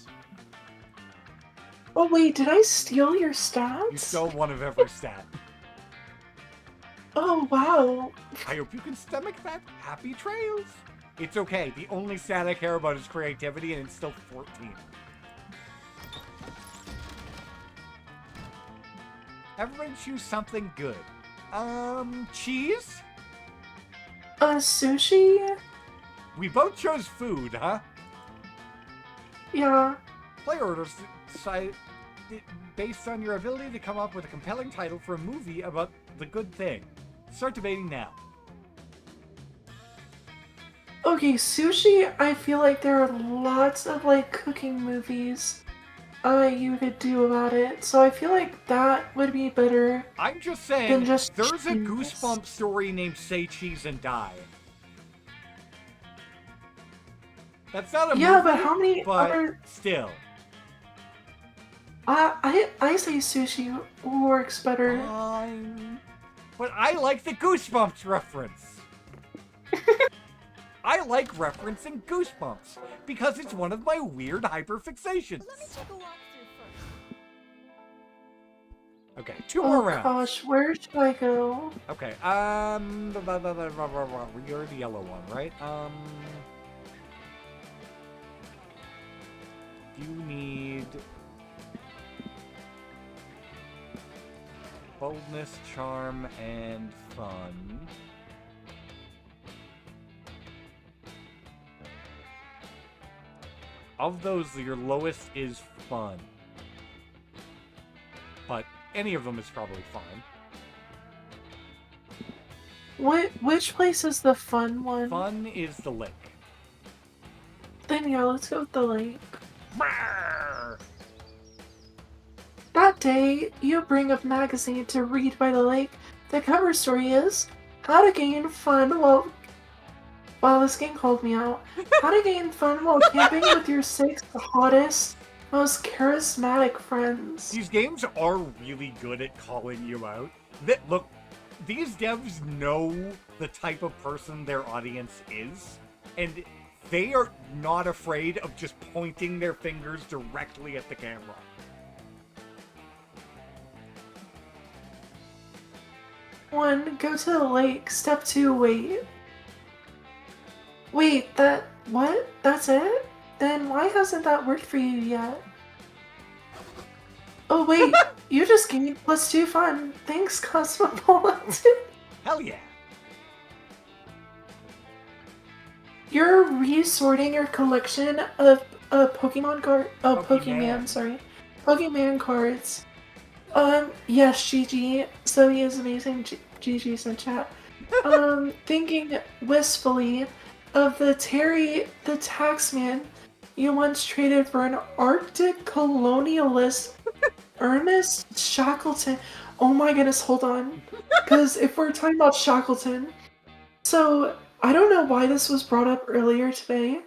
Oh wait, did I steal your stats? You stole one of every stat. Oh wow. I hope you can stomach that. Happy trails. It's okay. The only stat I care about is creativity, and it's still 14. Everyone choose something good. Cheese? Sushi? We both chose food, huh? Yeah. Player orders decide based on your ability to come up with a compelling title for a movie about the good thing. Start debating now. Okay, sushi, I feel like there are lots of like cooking movies you could do about it. So I feel like that would be better. I'm just saying, Then just there's a cheese. Goosebump story named Say Cheese and Die. That's not a Yeah, movie, but how many but other still. I say sushi works better. But I like the Goosebumps reference. I like referencing Goosebumps because it's one of my weird hyperfixations. Let me take a walk through first. Okay, two Oh more rounds. gosh, where should I go? Okay, you're the yellow one, right? You need boldness, charm, and fun. Of those, your lowest is fun. But any of them is probably fine. Which place is the fun one? Fun is the lake. Then yeah, let's go with the lake. Brrr! That day, you bring a magazine to read by the lake. The cover story is How to Gain Fun While this game called me out. How to gain fun while camping with your 6 hottest, most charismatic friends. These games are really good at calling you out. Look, these devs know the type of person their audience is, and they are not afraid of just pointing their fingers directly at the camera. One, go to the lake. Step 2, wait. Wait, what? That's it? Then why hasn't that worked for you yet? Oh wait, you just gained +2 fun. Thanks, Cosmopolitan. Hell yeah. You're resorting your collection of Pokemon, sorry. Pokemon cards. Yes, GG. Zoe is amazing. GG's in chat. Thinking wistfully of the Terry the Taxman you once traded for an Arctic colonialist, Ernest Shackleton. Oh my goodness, hold on. Because if we're talking about Shackleton, so I don't know why this was brought up earlier today,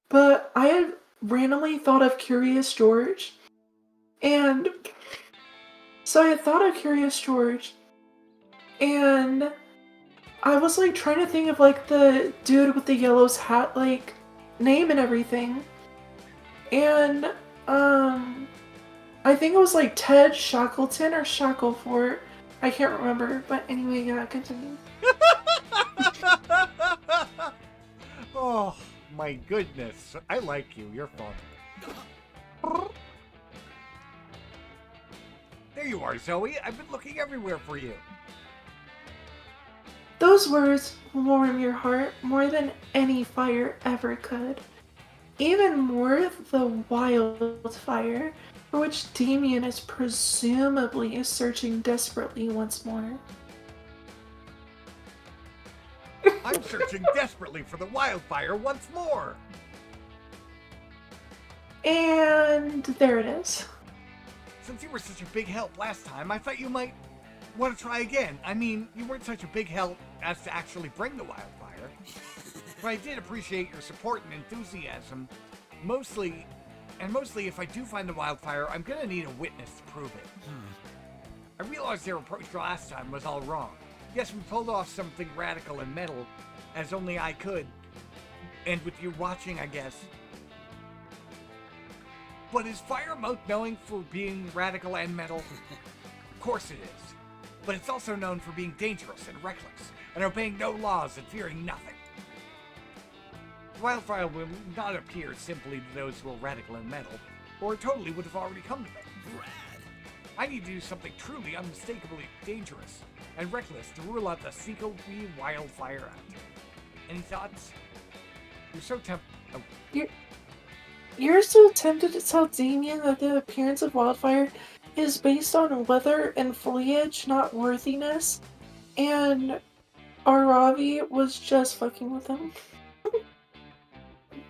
but I had randomly thought of Curious George. And so I had thought of Curious George, and I was like trying to think of like the dude with the yellow hat, like name and everything. And I think it was like Ted Shackleton or Shackleford. I can't remember, but anyway, yeah, continue. Oh, my goodness. I like you. You're fun. There you are, Zoe. I've been looking everywhere for you. Those words warm your heart more than any fire ever could. Even more the wildfire for which Damien is presumably searching desperately once more. I'm searching desperately for the wildfire once more. And there it is. Since you were such a big help last time, I thought you might want to try again. I mean, you weren't such a big help as to actually bring the wildfire. But I did appreciate your support and enthusiasm. Mostly if I do find the wildfire, I'm gonna need a witness to prove it. I realized their approach last time was all wrong. Yes, we pulled off something radical and metal, as only I could. And with you watching, I guess. But is Fire Moat known for being radical and metal? Of course it is. But it's also known for being dangerous and reckless, and obeying no laws and fearing nothing. Wildfire will not appear simply to those who are radical and metal, or it totally would have already come to them. Rad. I need to do something truly unmistakably dangerous and reckless to rule out the Seco-Wee Wildfire Act. Any thoughts? You're so You're so tempted to tell Damien that the appearance of wildfire is based on weather and foliage, not worthiness, and Aravi was just fucking with him.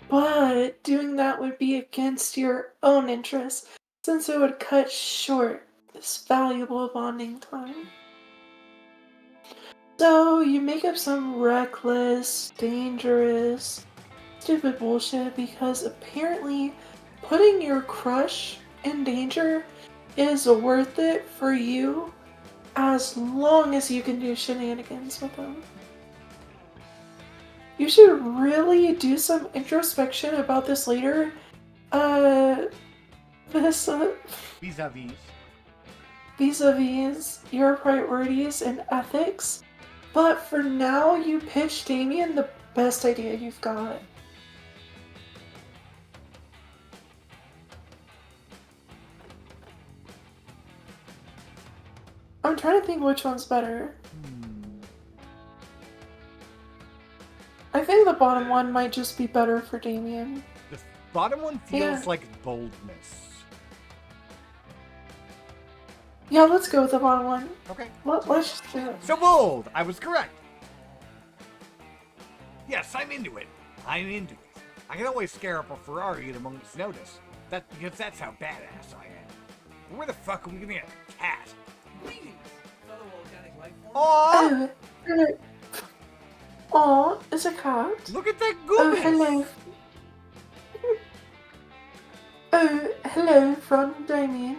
But doing that would be against your own interests, since it would cut short this valuable bonding time. So you make up some reckless, dangerous, stupid bullshit because apparently putting your crush in danger is worth it for you as long as you can do shenanigans with them. You should really do some introspection about this later. vis-a-vis. Vis-a-vis your priorities and ethics. But for now, you pitch Damien the best idea you've got. I'm trying to think which one's better. I think the bottom one might just be better for Damien. The bottom one feels like boldness. Yeah, let's go with the bottom one. Okay. Let's just do it. So bold! I was correct. Yes, I'm into it. I'm into it. I can always scare up a Ferrari at a moment's notice. Because that's how badass I am. But where the fuck are we gonna get a cat? Greetings, fellow organic life form. Aww! Oh, it's a cat. Look at that Oh, goodness! hello. Oh, hello, friend Damien.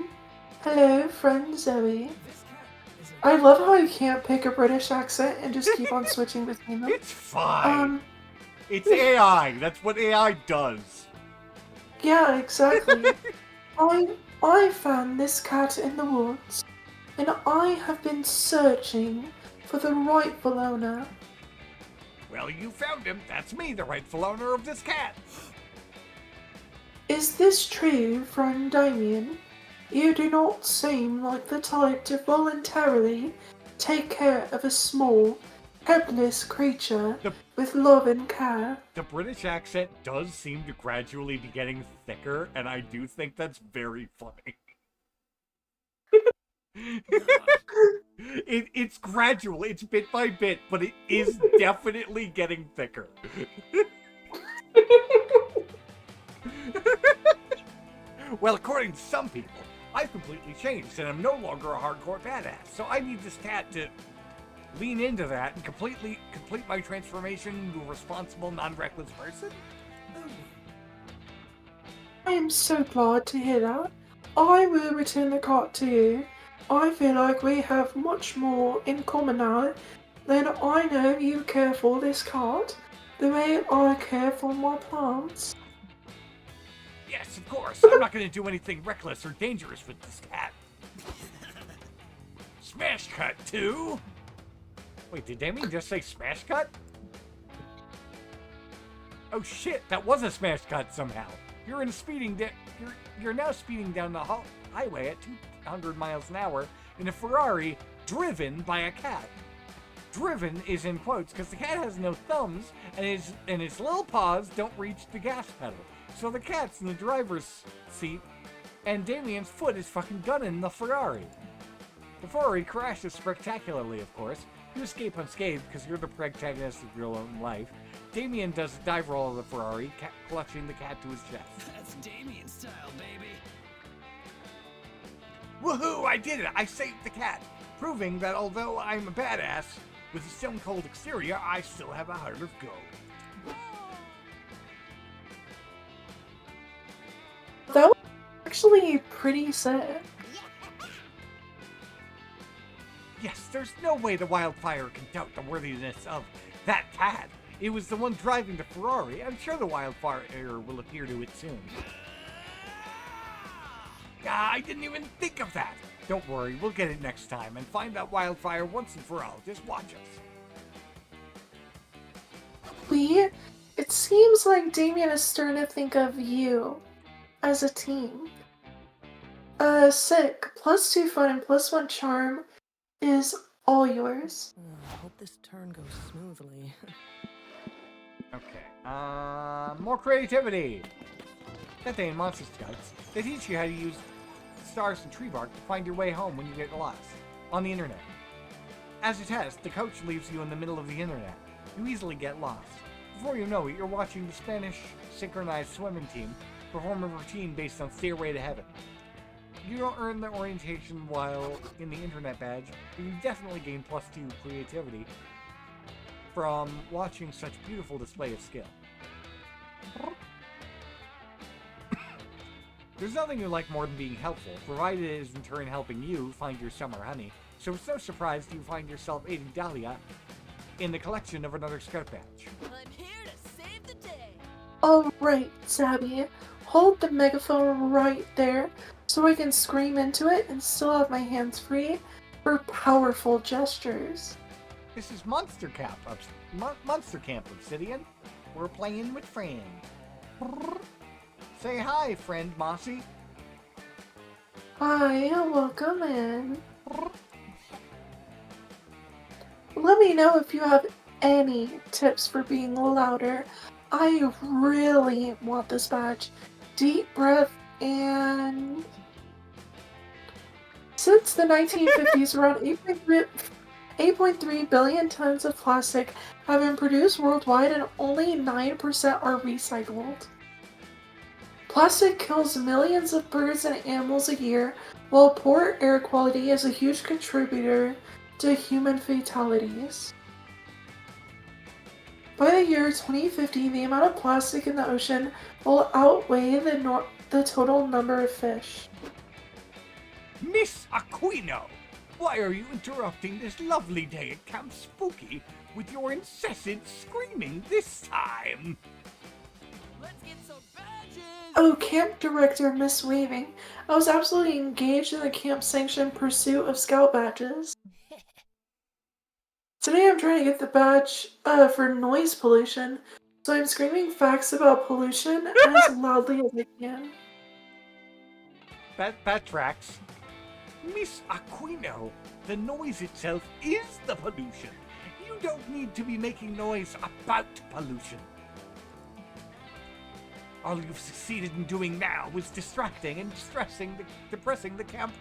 Hello, friend Zoe. This cat is I love how you can't pick a British accent and just keep on switching between them. It's fine. Um, It's AI. That's what AI does. yeah, exactly. I found this cat in the woods, and I have been searching for the rightful owner. Well, you found him. That's me, the rightful owner of this cat. Is this true, friend Damien? You do not seem like the type to voluntarily take care of a small, helpless creature with love and care. The British accent does seem to gradually be getting thicker, and I do think that's very funny. It's gradual, it's bit by bit, but it is definitely getting thicker. Well, according to some people, I've completely changed and I'm no longer a hardcore badass, so I need this cat to lean into that and complete my transformation into a responsible, non-reckless person? I am so glad to hear that. I will return the cat to you. I feel like we have much more in common now than I know you care for this cat, the way I care for my plants. Yes, of course. I'm not going to do anything reckless or dangerous with this cat. Smash cut, too? Wait, did Damien just say smash cut? Oh shit, that was a smash cut somehow. You're now speeding down the highway at 200 miles an hour in a Ferrari driven by a cat. Driven is in quotes because the cat has no thumbs and his little paws don't reach the gas pedal. So the cat's in the driver's seat and Damien's foot is fucking gunning the Ferrari. The Ferrari crashes spectacularly, of course. You escape unscathed because you're the protagonist of your own life. Damien does a dive roll of the Ferrari, clutching the cat to his chest. That's Damien style, baby. Woohoo! I did it! I saved the cat! Proving that although I'm a badass with a stone-cold exterior, I still have a heart of gold. That was actually pretty sad. Yes, there's no way the wildfire can doubt the worthiness of that cat. It was the one driving the Ferrari. I'm sure the wildfire will appear to it soon. I didn't even think of that. Don't worry, we'll get it next time and find that wildfire once and for all. Just watch us. It seems like Damien is starting to think of you as a team. Sick. +2 fun and +1 charm is all yours. I hope this turn goes smoothly. Okay, more creativity. That day in Monster Scouts, they teach you how to use stars and tree bark to find your way home when you get lost on the internet. As a test, the coach leaves you in the middle of the internet. You easily get lost. Before you know it, you're watching the Spanish synchronized swimming team perform a routine based on Stairway to Heaven. You don't earn the orientation while in the internet badge, but you definitely gain +2 creativity from watching such beautiful display of skill. There's nothing you like more than being helpful, provided it is in turn helping you find your summer honey, so it's no surprise you find yourself aiding Dahlia in the collection of another scout badge. I'm here to save the day. Alright, Zabby. Hold the megaphone right there so I can scream into it and still have my hands free for powerful gestures. This is Monster Camp Obsidian. We're playing with friends. Say hi, friend Mossy. Hi, welcome in. Let me know if you have any tips for being louder. I really want this badge. Deep breath and... Since the 1950s, around 8.3 billion tons of plastic have been produced worldwide and only 9% are recycled. Plastic kills millions of birds and animals a year, while poor air quality is a huge contributor to human fatalities. By the year 2050, the amount of plastic in the ocean will outweigh the total number of fish. Miss Aquino, why are you interrupting this lovely day at Camp Spooky with your incessant screaming this time? Let's get some badges. Oh, camp director Miss Weaving. I was absolutely engaged in the camp-sanctioned pursuit of scout badges. Today I'm trying to get the badge for noise pollution, So I'm screaming facts about pollution as loudly as I can. That tracks. Miss Aquino, the noise itself is the pollution. You don't need to be making noise about pollution. All you've succeeded in doing now is distracting and depressing the camp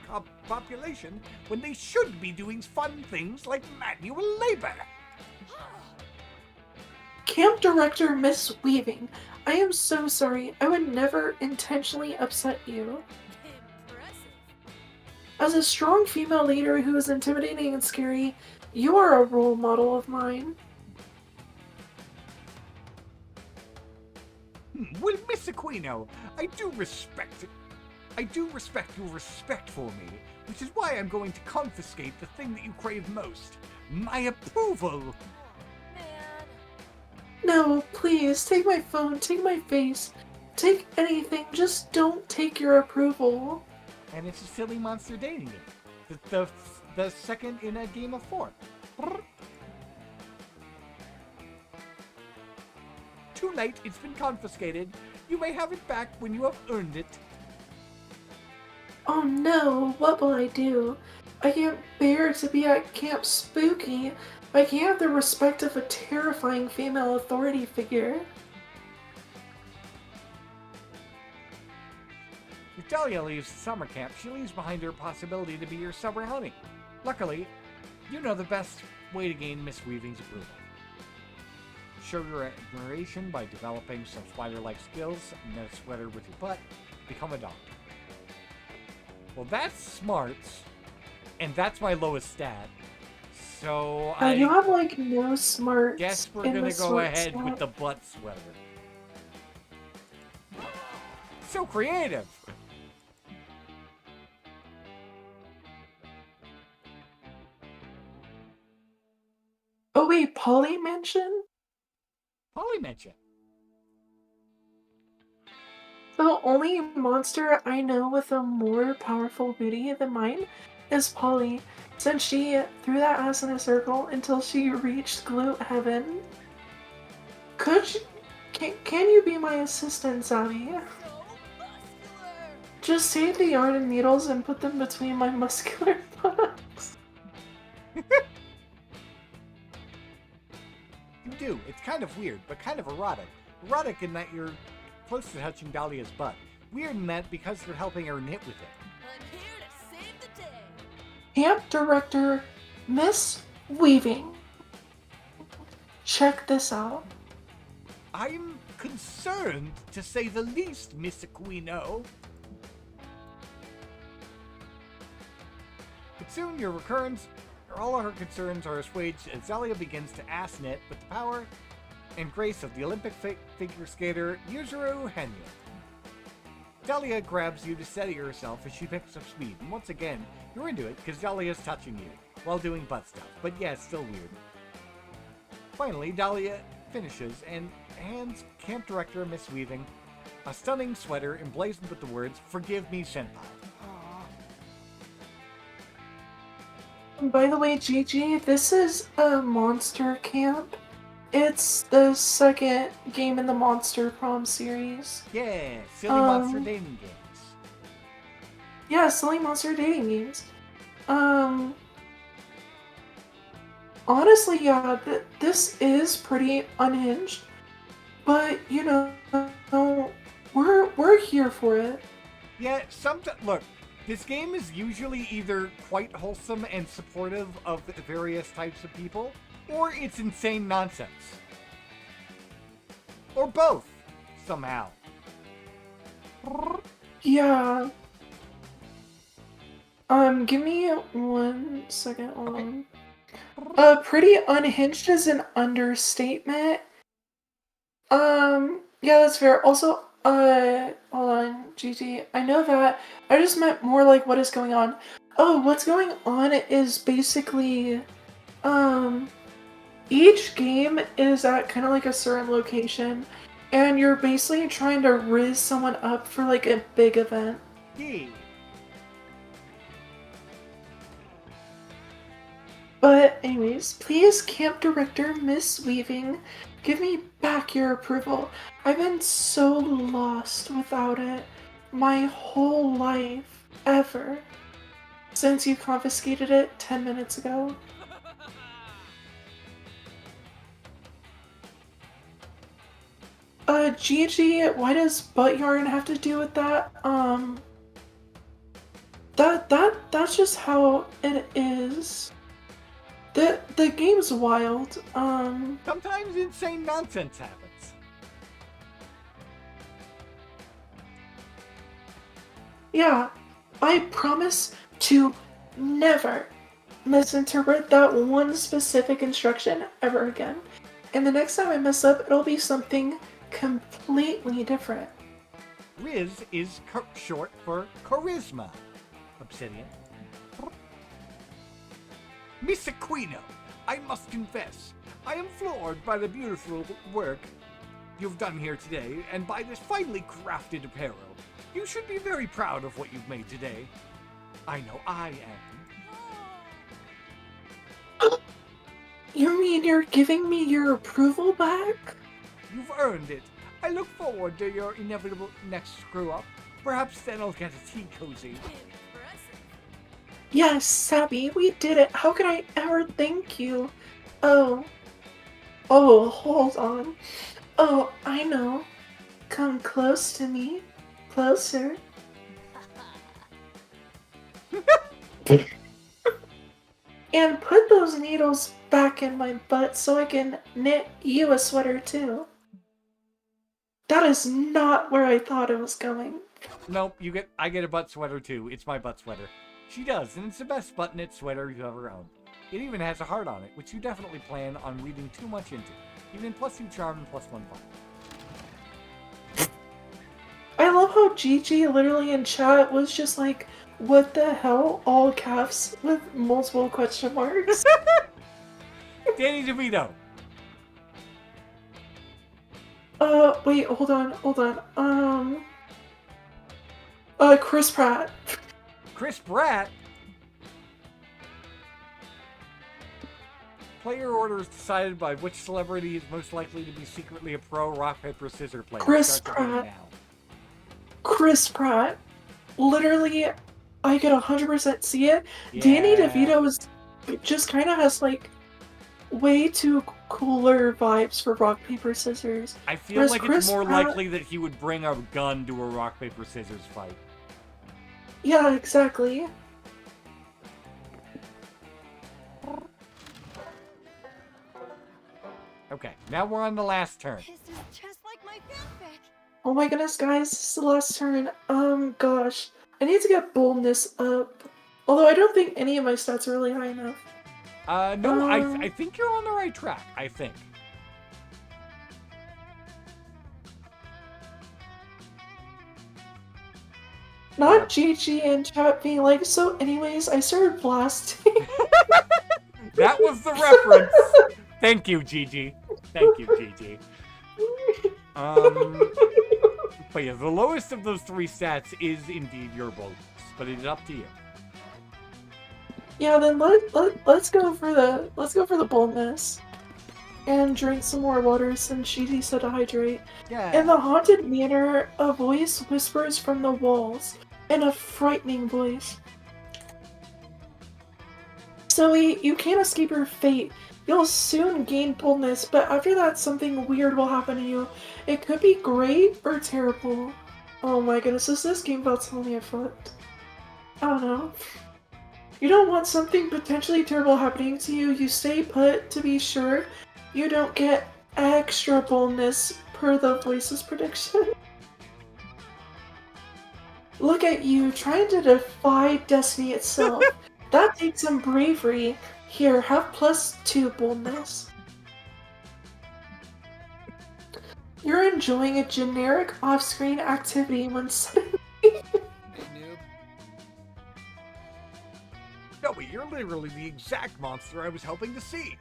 population when they should be doing fun things like manual labor. Camp Director Miss Weaving, I am so sorry. I would never intentionally upset you. Impressive. As a strong female leader who is intimidating and scary, you are a role model of mine. Well, Miss Aquino, I do respect your respect for me, which is why I'm going to confiscate the thing that you crave most, my approval. Man. No, please, take my phone, take my face, take anything, just don't take your approval. And it's a silly monster dating game. The second in a game of 4. Too late, it's been confiscated. You may have it back when you have earned it. Oh no, what will I do? I can't bear to be at Camp Spooky. I can't have the respect of a terrifying female authority figure. If Dahlia leaves summer camp, she leaves behind her possibility to be your summer honey. Luckily, you know the best way to gain Miss Weaving's approval. Show your admiration by developing some sweater-like skills, knit a sweater with your butt, become a doctor. Well, that's smart, and that's my lowest stat. So You have like no smarts. guess we're in gonna the go smart ahead stat. with the butt sweater. So creative! Oh wait, Polly mentioned? Polly mentioned. The only monster I know with a more powerful booty than mine is Polly, since she threw that ass in a circle until she reached glute heaven. Can you be my assistant, Zabby? So muscular. Just take the yarn and needles and put them between my muscular buttocks. You do. It's kind of weird, but kind of erotic. Erotic in that you're close to touching Dahlia's butt. Weird in that because you're helping her knit with it. I'm here to save the day. Camp Director Miss Weaving. Check this out. I'm concerned, to say the least, Miss Aquino. But soon all of her concerns are assuaged as Dahlia begins to ass knit with the power and grace of the Olympic figure skater Yuzuru Henya. Dahlia grabs you to steady herself as she picks up speed, and once again, you're into it because Dahlia's touching you while doing butt stuff, but yeah, it's still weird. Finally, Dahlia finishes and hands Camp Director Miss Weaving a stunning sweater emblazoned with the words, "Forgive me, Senpai." By the way, Gigi, this is a monster camp. It's the second game in the Monster Prom series. Yeah, silly monster dating games. Yeah, silly monster dating games. Honestly, yeah, this is pretty unhinged, but you know, we're here for it. Yeah, look, this game is usually either quite wholesome and supportive of the various types of people, or it's insane nonsense. Or both, somehow. Yeah. Give me 1 second. Hold on. Pretty unhinged is an understatement. Yeah, that's fair. Also, hold on, GG. I know that. I just meant more like what is going on. Oh, what's going on is basically, each game is at kind of like a certain location, and you're basically trying to riz someone up for like a big event. Yeah. But anyways, please, Camp Director Miss Weaving, give me back your approval. I've been so lost without it my whole life, ever, since you confiscated it 10 minutes ago. Gigi, why does butt yarn have to do with that? That's just how it is. The game's wild. Sometimes insane nonsense happens. Yeah, I promise to never misinterpret that one specific instruction ever again. And the next time I mess up, it'll be something completely different. Riz is short for charisma. Obsidian. Miss Aquino, I must confess, I am floored by the beautiful work you've done here today, and by this finely crafted apparel. You should be very proud of what you've made today. I know I am. You mean you're giving me your approval back? You've earned it. I look forward to your inevitable next screw-up. Perhaps then I'll get a tea cozy. Impressive. Yes, Zabby, we did it. How could I ever thank you? Oh, hold on. Oh, I know. Come close to me. Closer. And put those needles back in my butt so I can knit you a sweater too. That is not where I thought it was going. Nope, I get a butt sweater too. It's my butt sweater. She does, and it's the best butt knit sweater you've ever owned. It even has a heart on it, which you definitely plan on reading too much into. Even +2 charm and +1 fun. I love how Gigi literally in chat was just like, what the hell? All caps with multiple question marks. Danny DeVito. Wait, hold on. Chris Pratt. Chris Pratt. Player order is decided by which celebrity is most likely to be secretly a pro rock, paper, scissors player. Chris Start the game Pratt. now. Chris Pratt. Literally, I could 100% see it. Yeah. Danny DeVito is just kind of has like way too cooler vibes for rock, paper, scissors. I feel Whereas like Chris it's more Pratt- likely that he would bring a gun to a rock, paper, scissors fight. Yeah, exactly. Okay, now we're on the last turn. This is just like my fanfic. Oh my goodness, guys, this is the last turn. Gosh. I need to get boldness up. Although I don't think any of my stats are really high enough. No, I think you're on the right track, I think. Not Gigi and chat being like, so anyways, I started blasting. That was the reference. Thank you, Gigi. Thank you, Gigi. But yeah, the lowest of those three stats is indeed your bonus, but it's up to you. Yeah, then let's go for the boldness. And drink some more water since Gigi said to hydrate. Yeah. In the haunted manor, a voice whispers from the walls, in a frightening voice. Zoe, you can't escape your fate. You'll soon gain boldness, but after that something weird will happen to you. It could be great or terrible. Oh my goodness, is this game about to tell me a foot? I don't know. You don't want something potentially terrible happening to you, you stay put to be sure you don't get extra boldness per the voice's prediction. Look at you, trying to defy destiny itself. That takes some bravery. Here, have +2 boldness. You're enjoying a generic off-screen activity when suddenly... Hey, noob. No, you're literally the exact monster I was hoping to see.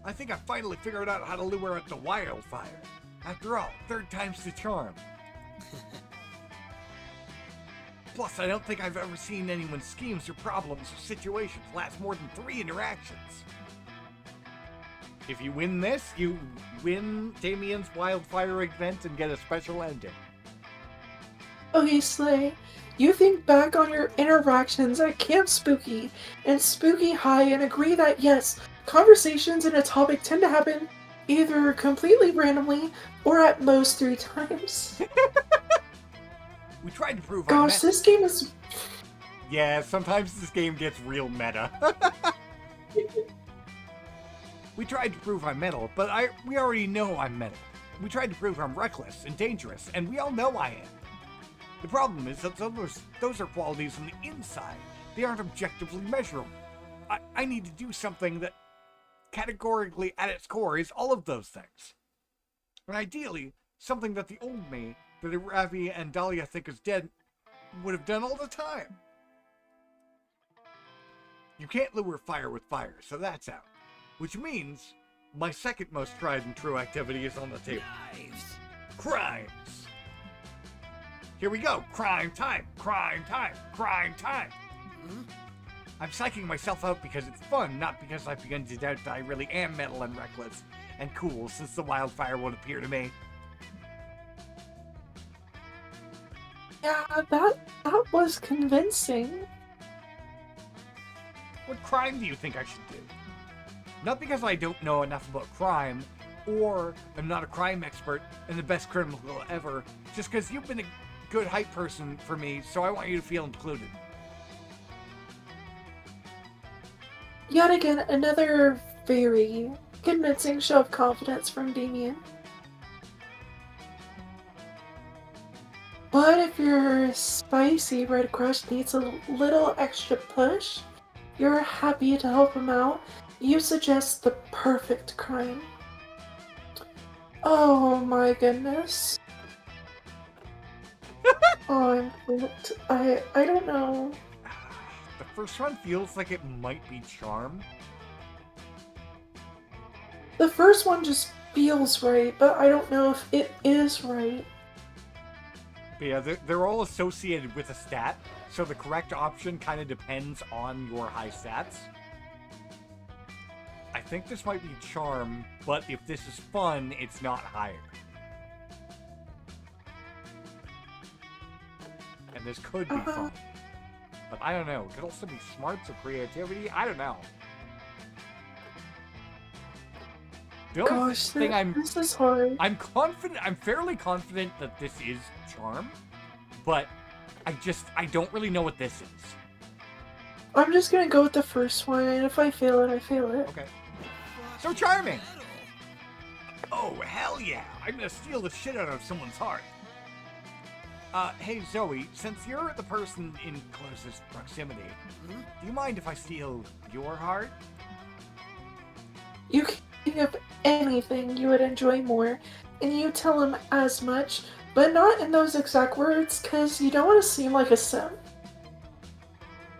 I think I finally figured out how to lure out the wildfire. After all, 3rd time's the charm. Plus, I don't think I've ever seen anyone's schemes or problems or situations last more than 3 interactions. If you win this, you win Damien's wildfire event and get a special ending. Okay, Slay, you think back on your interactions at Camp Spooky and Spooky High and agree that yes, conversations in a topic tend to happen either completely randomly or at most 3 times. We tried to prove Gosh, this game is... Yeah, sometimes this game gets real meta. We tried to prove I'm metal, but we already know I'm metal. We tried to prove I'm reckless and dangerous, and we all know I am. The problem is that those are qualities on the inside. They aren't objectively measurable. I need to do something that categorically at its core is all of those things. And ideally, something that the old me, that Ravi and Dahlia think is dead, would have done all the time. You can't lure fire with fire, so that's out. Which means my second most tried and true activity is on the table. Knives. Crimes. Here we go. Crime time. Crime time. Crime time. I'm psyching myself out because it's fun, not because I've begun to doubt that I really am metal and reckless and cool since the wildfire won't appear to me. Yeah, that was convincing. What crime do you think I should do? Not because I don't know enough about crime, or I'm not a crime expert and the best criminal ever, just because you've been a good hype person for me, so I want you to feel included. Yet again, another very convincing show of confidence from Damien. But if your spicy red crush needs a little extra push, you're happy to help him out. You suggest the perfect crime. Oh my goodness. Oh, I'm flipped. I don't know. The first one feels like it might be charm. The first one just feels right, but I don't know if it is right. But yeah, they're all associated with a stat, so the correct option kind of depends on your high stats. I think this might be charm, but if this is fun, it's not higher. And this could be fun. But I don't know. It could also be smarts or creativity. I don't know. The only Gosh, thing this is hard. I'm fairly confident that this is charm, but I don't really know what this is. I'm just gonna go with the first one, and if I fail it, I fail it. Okay. So charming! Oh, hell yeah! I'm gonna steal the shit out of someone's heart. Hey Zoe, since you're the person in closest proximity, do you mind if I steal your heart? You can think of anything you would enjoy more, and you tell him as much, but not in those exact words, because you don't want to seem like a simp.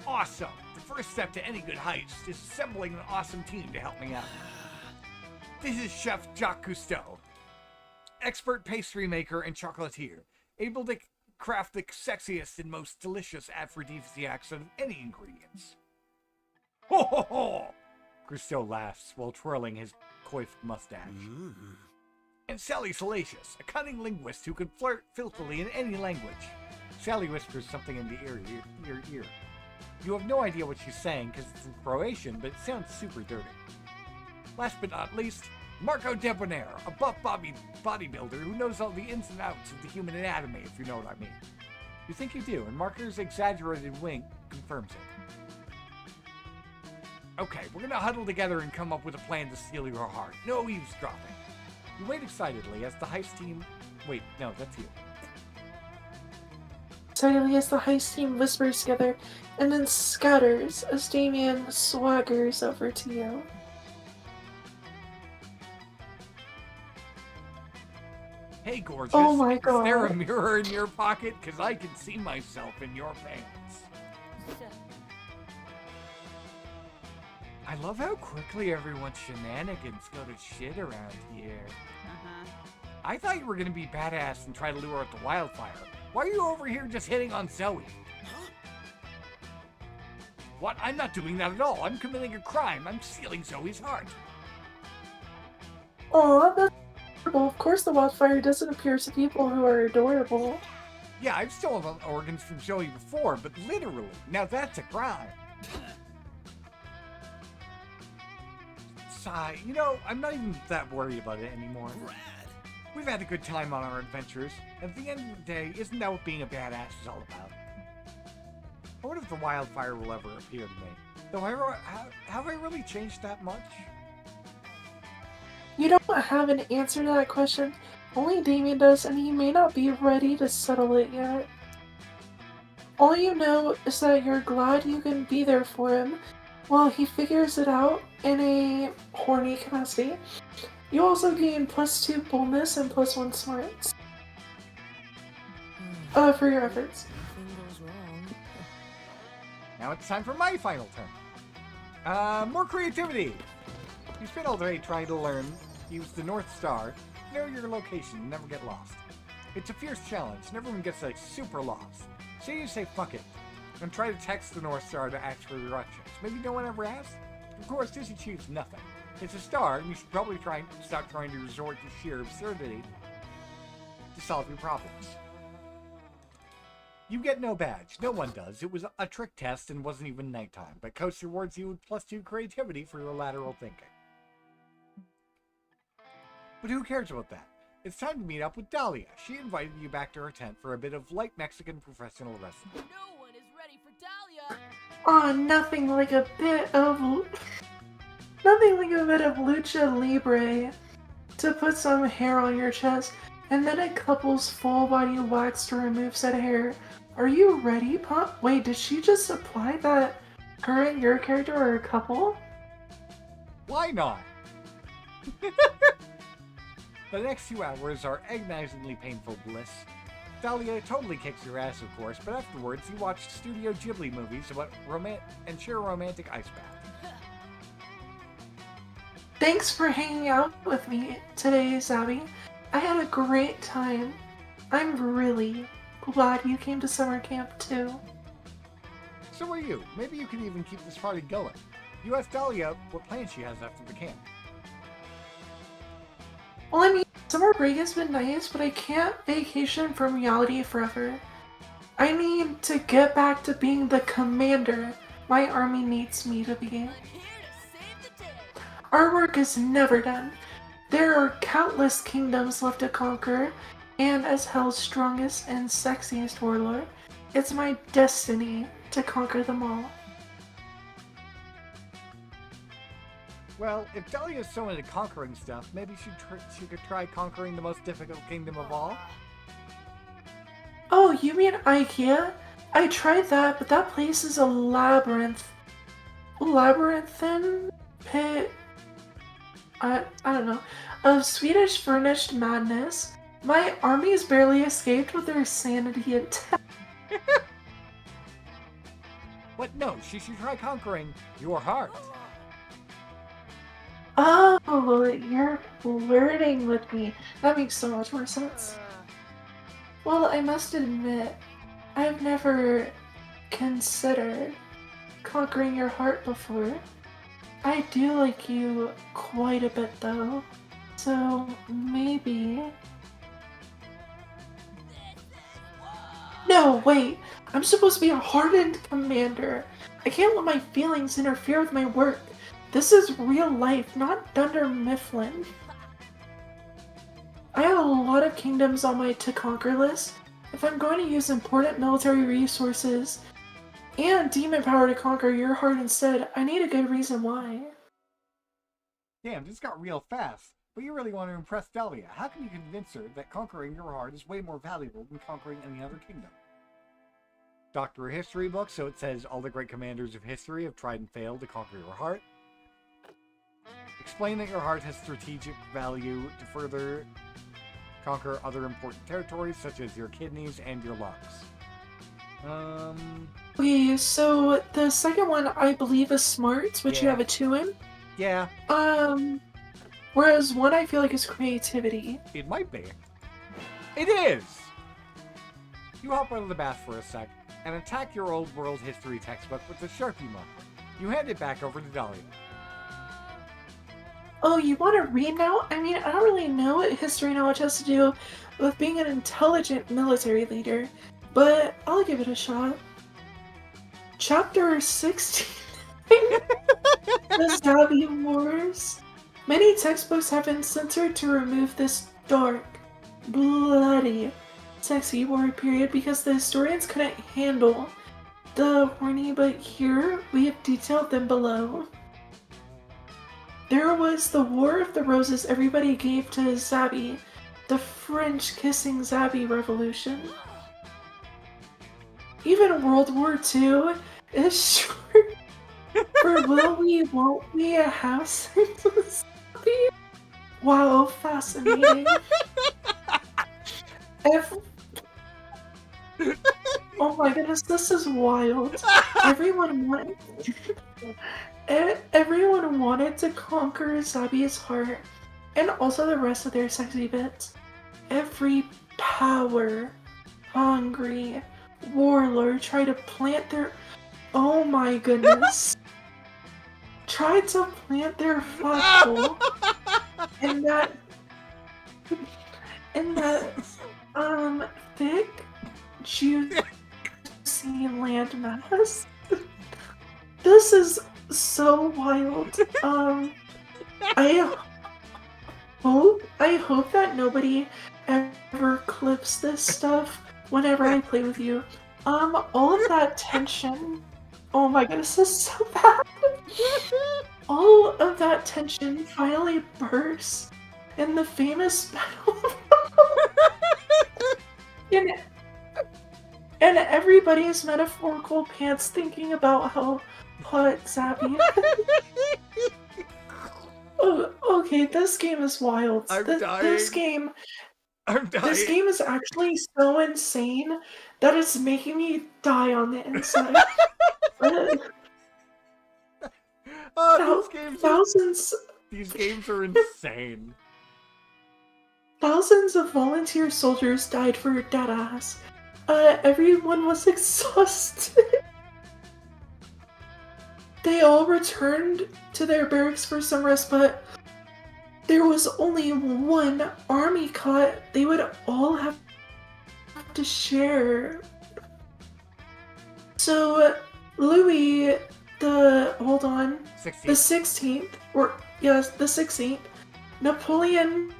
Awesome! The first step to any good heist is assembling an awesome team to help me out. This is Chef Jacques Cousteau, expert pastry maker and chocolatier, able to craft the sexiest and most delicious aphrodisiacs out of any ingredients. Ho ho ho! Cousteau laughs while twirling his coiffed mustache. And Sally Salacious, a cunning linguist who can flirt filthily in any language. Sally whispers something in your ear. You have no idea what she's saying because it's in Croatian, but it sounds super dirty. Last but not least, Marco Debonair, a buff bodybuilder who knows all the ins and outs of the human anatomy, if you know what I mean. You think you do, and Marco's exaggerated wink confirms it. Okay, we're gonna huddle together and come up with a plan to steal your heart. No eavesdropping. You wait excitedly as the heist team... Wait, no, that's you. Suddenly, as the heist team whispers together, and then scatters as Damien swaggers over to you. Hey, gorgeous. Oh my Is there a God. mirror in your pocket? Because I can see myself in your pants. I love how quickly everyone's shenanigans go to shit around here. I thought you were going to be badass and try to lure out the wildfire. Why are you over here just hitting on Zoe? What? I'm not doing that at all. I'm committing a crime. I'm stealing Zoe's heart. Aw, that's adorable. Of course the wildfire doesn't appear to people who are adorable. Yeah, I've stolen organs from Zoe before, but literally. Now that's a crime. Sigh. You know, I'm not even that worried about it anymore. Rad. We've had a good time on our adventures. At the end of the day, isn't that what being a badass is all about? I wonder if the wildfire will ever appear to me. Though, have I really changed that much? You don't have an answer to that question. Only Damien does, and he may not be ready to settle it yet. All you know is that you're glad you can be there for him while he figures it out in a horny capacity. You also gain +2 boldness and +1 smarts. For your efforts. Nothing goes wrong. Now it's time for my final turn. More creativity! You spent all day trying to use the North Star, know your location, and never get lost. It's a fierce challenge, and everyone gets like super lost. So you say fuck it, and try to text the North Star to ask for directions. Maybe no one ever asked? Of course, this achieves nothing. It's a star, and you should probably stop trying to resort to sheer absurdity to solve your problems. You get no badge. No one does. It was a trick test and wasn't even nighttime, but Coach rewards you with +2 creativity for your lateral thinking. But who cares about that? It's time to meet up with Dahlia. She invited you back to her tent for a bit of light Mexican professional wrestling. No one is ready for Dahlia. Aw, nothing like a bit of lucha libre to put some hair on your chest, and then a couple's full body wax to remove said hair. Are you ready, Pop? Wait, did she just imply that her and your character are a couple? Why not? The next 2 hours are agonizingly painful bliss. Dahlia totally kicks your ass, of course, but afterwards you watch Studio Ghibli movies about and share a romantic ice bath. Thanks for hanging out with me today, Zabby. I had a great time. I'm really glad you came to summer camp too. So are you. Maybe you can even keep this party going. You ask Dahlia what plans she has after the camp. Well, I mean, summer break has been nice, but I can't vacation from reality forever. I need to get back to being the commander my army needs me to be. I'm here to save the day. Our work is never done. There are countless kingdoms left to conquer, and as Hell's strongest and sexiest warlord, it's my destiny to conquer them all. Well, if Dahlia's so into conquering stuff, maybe she could try conquering the most difficult kingdom of all. Oh, you mean IKEA? I tried that, but that place is a labyrinth. Labyrinthine pit. I don't know. Of Swedish furnished madness. My armies barely escaped with their sanity intact. But no, she should try conquering your heart. Oh, you're flirting with me. That makes so much more sense. Well, I must admit, I've never considered conquering your heart before. I do like you quite a bit though, so maybe... No, wait! I'm supposed to be a hardened commander. I can't let my feelings interfere with my work. This is real life, not Dunder Mifflin. I have a lot of kingdoms on my to-conquer list. If I'm going to use important military resources and demon power to conquer your heart instead, I need a good reason why. Damn, this got real fast. But you really want to impress Dahlia. How can you convince her that conquering your heart is way more valuable than conquering any other kingdom? Doctor of History book, so it says all the great commanders of history have tried and failed to conquer your heart. Explain that your heart has strategic value to further conquer other important territories, such as your kidneys and your lungs. Okay, so the second one I believe is smarts, which you Yeah. have a 2 in. Yeah, Whereas one I feel like is creativity. it might be. It is! You hop out of the bath for a sec. and attack your old world history textbook with the Sharpie marker. You hand it back over to Dahlia. Oh, you want to read now? I mean, I don't really know what history knowledge has to do with being an intelligent military leader, but I'll give it a shot. Chapter 16. The Zabby Wars. Many textbooks have been censored to remove this dark, bloody, sexy war period because the historians couldn't handle the horny, but here we have detailed them below. There was the War of the Roses everybody gave to Zabby, the French-kissing Zabby Revolution. Even World War II is short for will we, won't we, a house in Zabby? Wow, fascinating. Oh my goodness, this is wild. Everyone wanted to conquer Zabby's heart, and also the rest of their sexy bits. Every power-hungry warlord tried to plant their... Oh my goodness. Tried to plant their flagpole in that thick, juicy landmass. This is so wild. I hope that nobody ever clips this stuff whenever I play with you. All of that tension. Oh my goodness, this is so bad. All of that tension finally bursts in the famous battle. And everybody's metaphorical pants thinking about how hot Zabby. Oh, okay, this game is wild. I'm dying. This game I'm dying. This game is actually so insane that it's making me die on the inside. Oh, these games are insane. Thousands of volunteer soldiers died for Deadass. Everyone was exhausted. They all returned to their barracks for some rest, but there was only one army cot they would all have to share. So, Louis the 16th, the 16th, Napoleon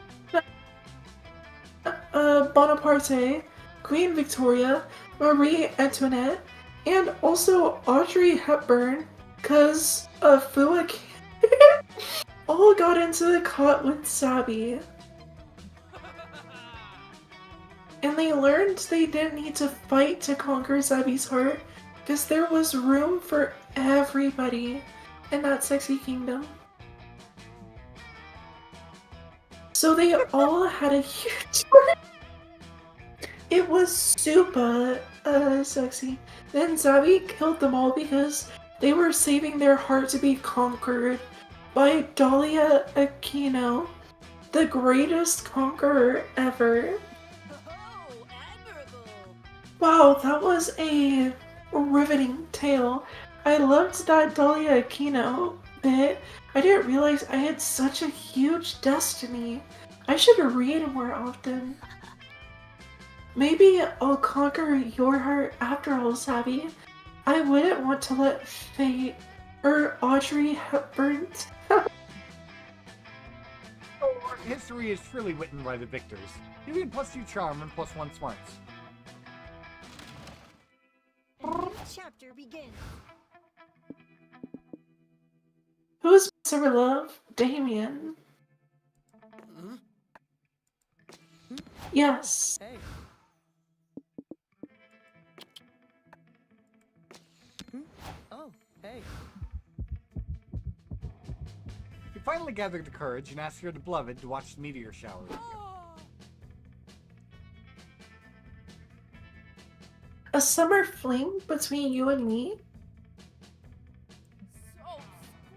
Bonaparte, Queen Victoria, Marie Antoinette, and also Audrey Hepburn, cause Fua all got into the cot with Zabby. And they learned they didn't need to fight to conquer Zabby's heart, because there was room for everybody in that sexy kingdom. So they all had a huge heart. It was super sexy. Then Zabby killed them all because they were saving their heart to be conquered by Dahlia Aquino, the greatest conqueror ever. Oh, admirable. Wow, that was a riveting tale. I loved that Dahlia Aquino bit. I didn't realize I had such a huge destiny. I should read more often. Maybe I'll conquer your heart after all, Zabby. I wouldn't want to let fate or Audrey Hepburn. History is truly written by the victors. You get +2 charm and +1 smarts. A new chapter begins. Who's Summer Love? Damien. Yes. Hey. Oh, hey. You finally gathered the courage and asked your beloved to watch the meteor shower with you. A summer fling between you and me? So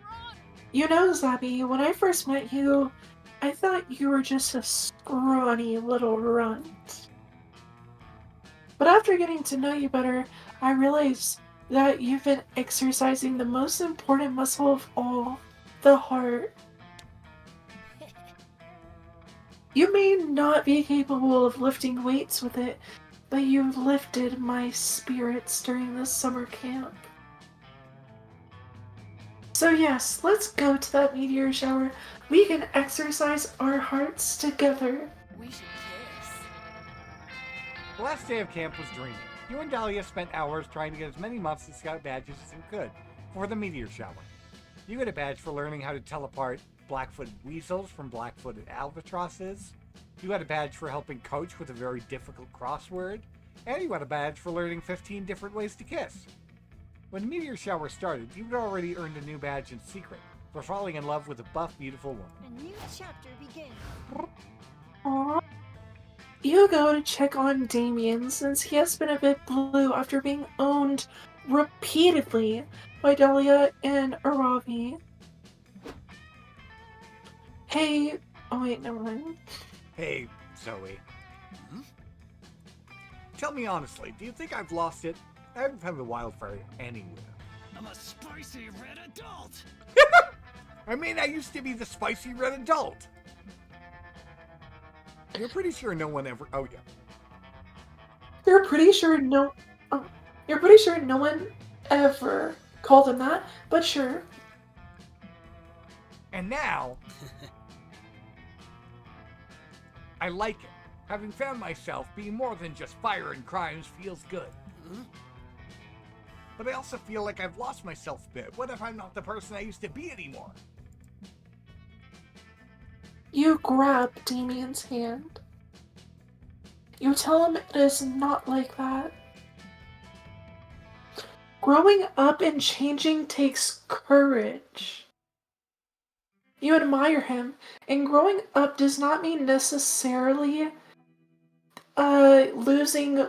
scrawny. You know, Zabby, when I first met you, I thought you were just a scrawny little runt. But after getting to know you better, I realize that you've been exercising the most important muscle of all, the heart. You may not be capable of lifting weights with it, but you've lifted my spirits during this summer camp. So yes, let's go to that meteor shower. We can exercise our hearts together. We should kiss. The last day of camp was draining. You and Dahlia spent hours trying to get as many Monster Scout badges as you could for the meteor shower. You got a badge for learning how to tell apart black-footed weasels from black-footed albatrosses. You got a badge for helping coach with a very difficult crossword. And you got a badge for learning 15 different ways to kiss. When the meteor shower started, you'd already earned a new badge in secret for falling in love with a buff, beautiful woman. A new chapter begins. Aww. You go to check on Damien since he has been a bit blue after being owned repeatedly by Dahlia and Aravi. Hey, oh wait, never mind. Hey, Zoe. Tell me honestly, do you think I've lost it? I haven't found the wildfire anywhere. I'm a spicy red adult. I mean, I used to be the spicy red adult. You're pretty sure no one ever... Oh, yeah. You're pretty sure no one ever called him that, but sure. And now... I like it. Having found myself being more than just fire and crimes feels good. But I also feel like I've lost myself a bit. What if I'm not the person I used to be anymore? You grab Damien's hand. You tell him it is not like that. Growing up and changing takes courage. You admire him, and growing up does not mean necessarily losing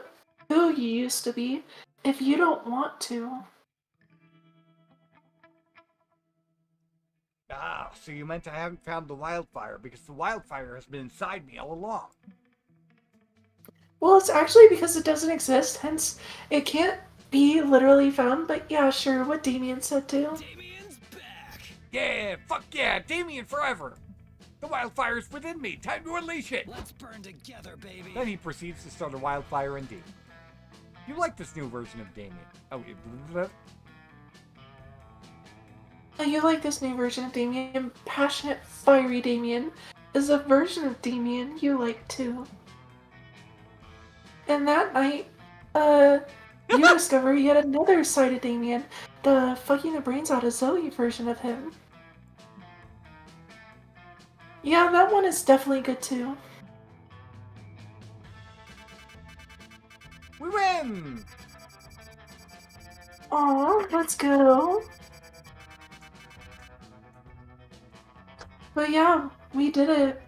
who you used to be if you don't want to. Ah, so you meant I haven't found the wildfire because the wildfire has been inside me all along. Well, it's actually because it doesn't exist, hence it can't be literally found, but yeah, sure, what Damien said too. Damien's back. Yeah, fuck yeah, Damien forever! The wildfire's within me, time to unleash it! Let's burn together, baby. Then he proceeds to start a wildfire indeed. You like this new version of Damien. Oh, You like this new version of Damien? Passionate, fiery Damien is a version of Damien you like too. And that night, you discover yet another side of Damien, the fucking the brains out of Zoe version of him. Yeah, that one is definitely good too. we win! Aw, let's go. But yeah, we did it.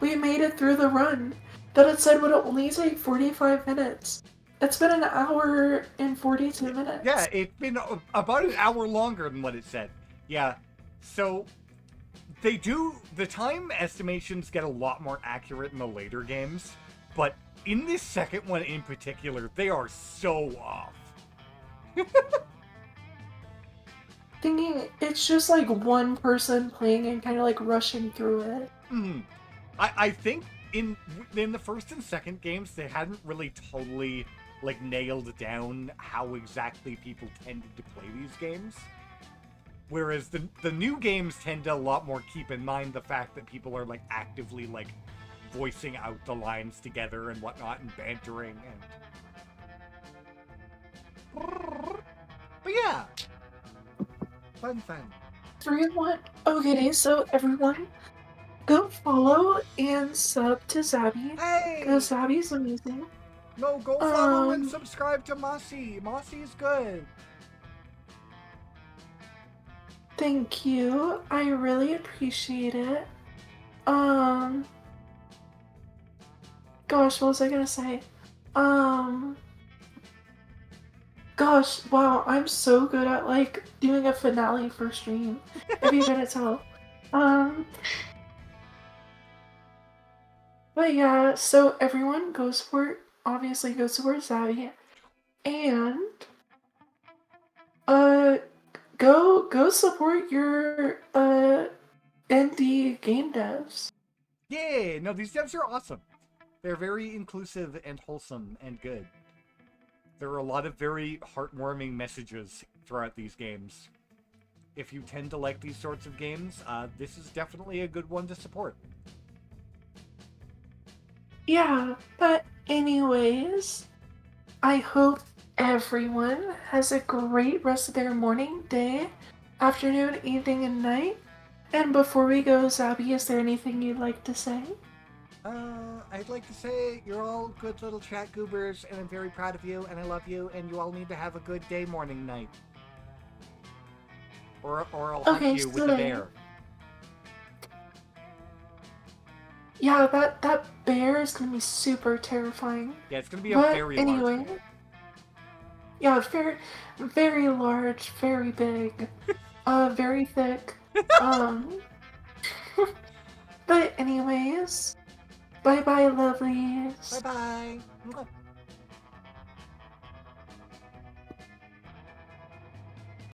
We made it through the run. That it said would only take 45 minutes. It's been an hour and 42 minutes. Yeah, it's been about an hour longer than what it said. Yeah, so they do, the time estimations get a lot more accurate in the later games, but in this second one in particular, they are so off. Thinking it's just like one person playing and kind of like rushing through it. I think in the first and second games, they hadn't really totally like nailed down how exactly people tended to play these games. Whereas the new games tend to a lot more keep in mind the fact that people are like actively like voicing out the lines together and whatnot and bantering and... But yeah. Fun. Everyone, okay, so everyone, go follow and sub to Zabby. Hey! Because Zabby's amazing. No, go follow and subscribe to Mossy. Mossy's good. Thank you. I really appreciate it. Gosh, what was I gonna say? Gosh, wow, I'm so good at like doing a finale for stream. If you couldn't tell. But yeah, so everyone obviously goes support Zabby. And Uh, go support your indie game devs. Yeah, no, these devs are awesome. They're very inclusive and wholesome and good. There are a lot of very heartwarming messages throughout these games. If you tend to like these sorts of games, this is definitely a good one to support. Yeah, but anyways, I hope everyone has a great rest of their morning, day, afternoon, evening, and night. And before we go, Zabby, is there anything you'd like to say? I'd like to say you're all good little chat goobers, and I'm very proud of you, and I love you, and you all need to have a good day, morning, night. Or I'll hunt Okay, you with so the bear. yeah, that bear is gonna be super terrifying. Yeah, it's gonna be a But very anyway, large bear. yeah, very, very large, very big, very thick. Um, but anyways, bye bye, lovelies. Bye-bye!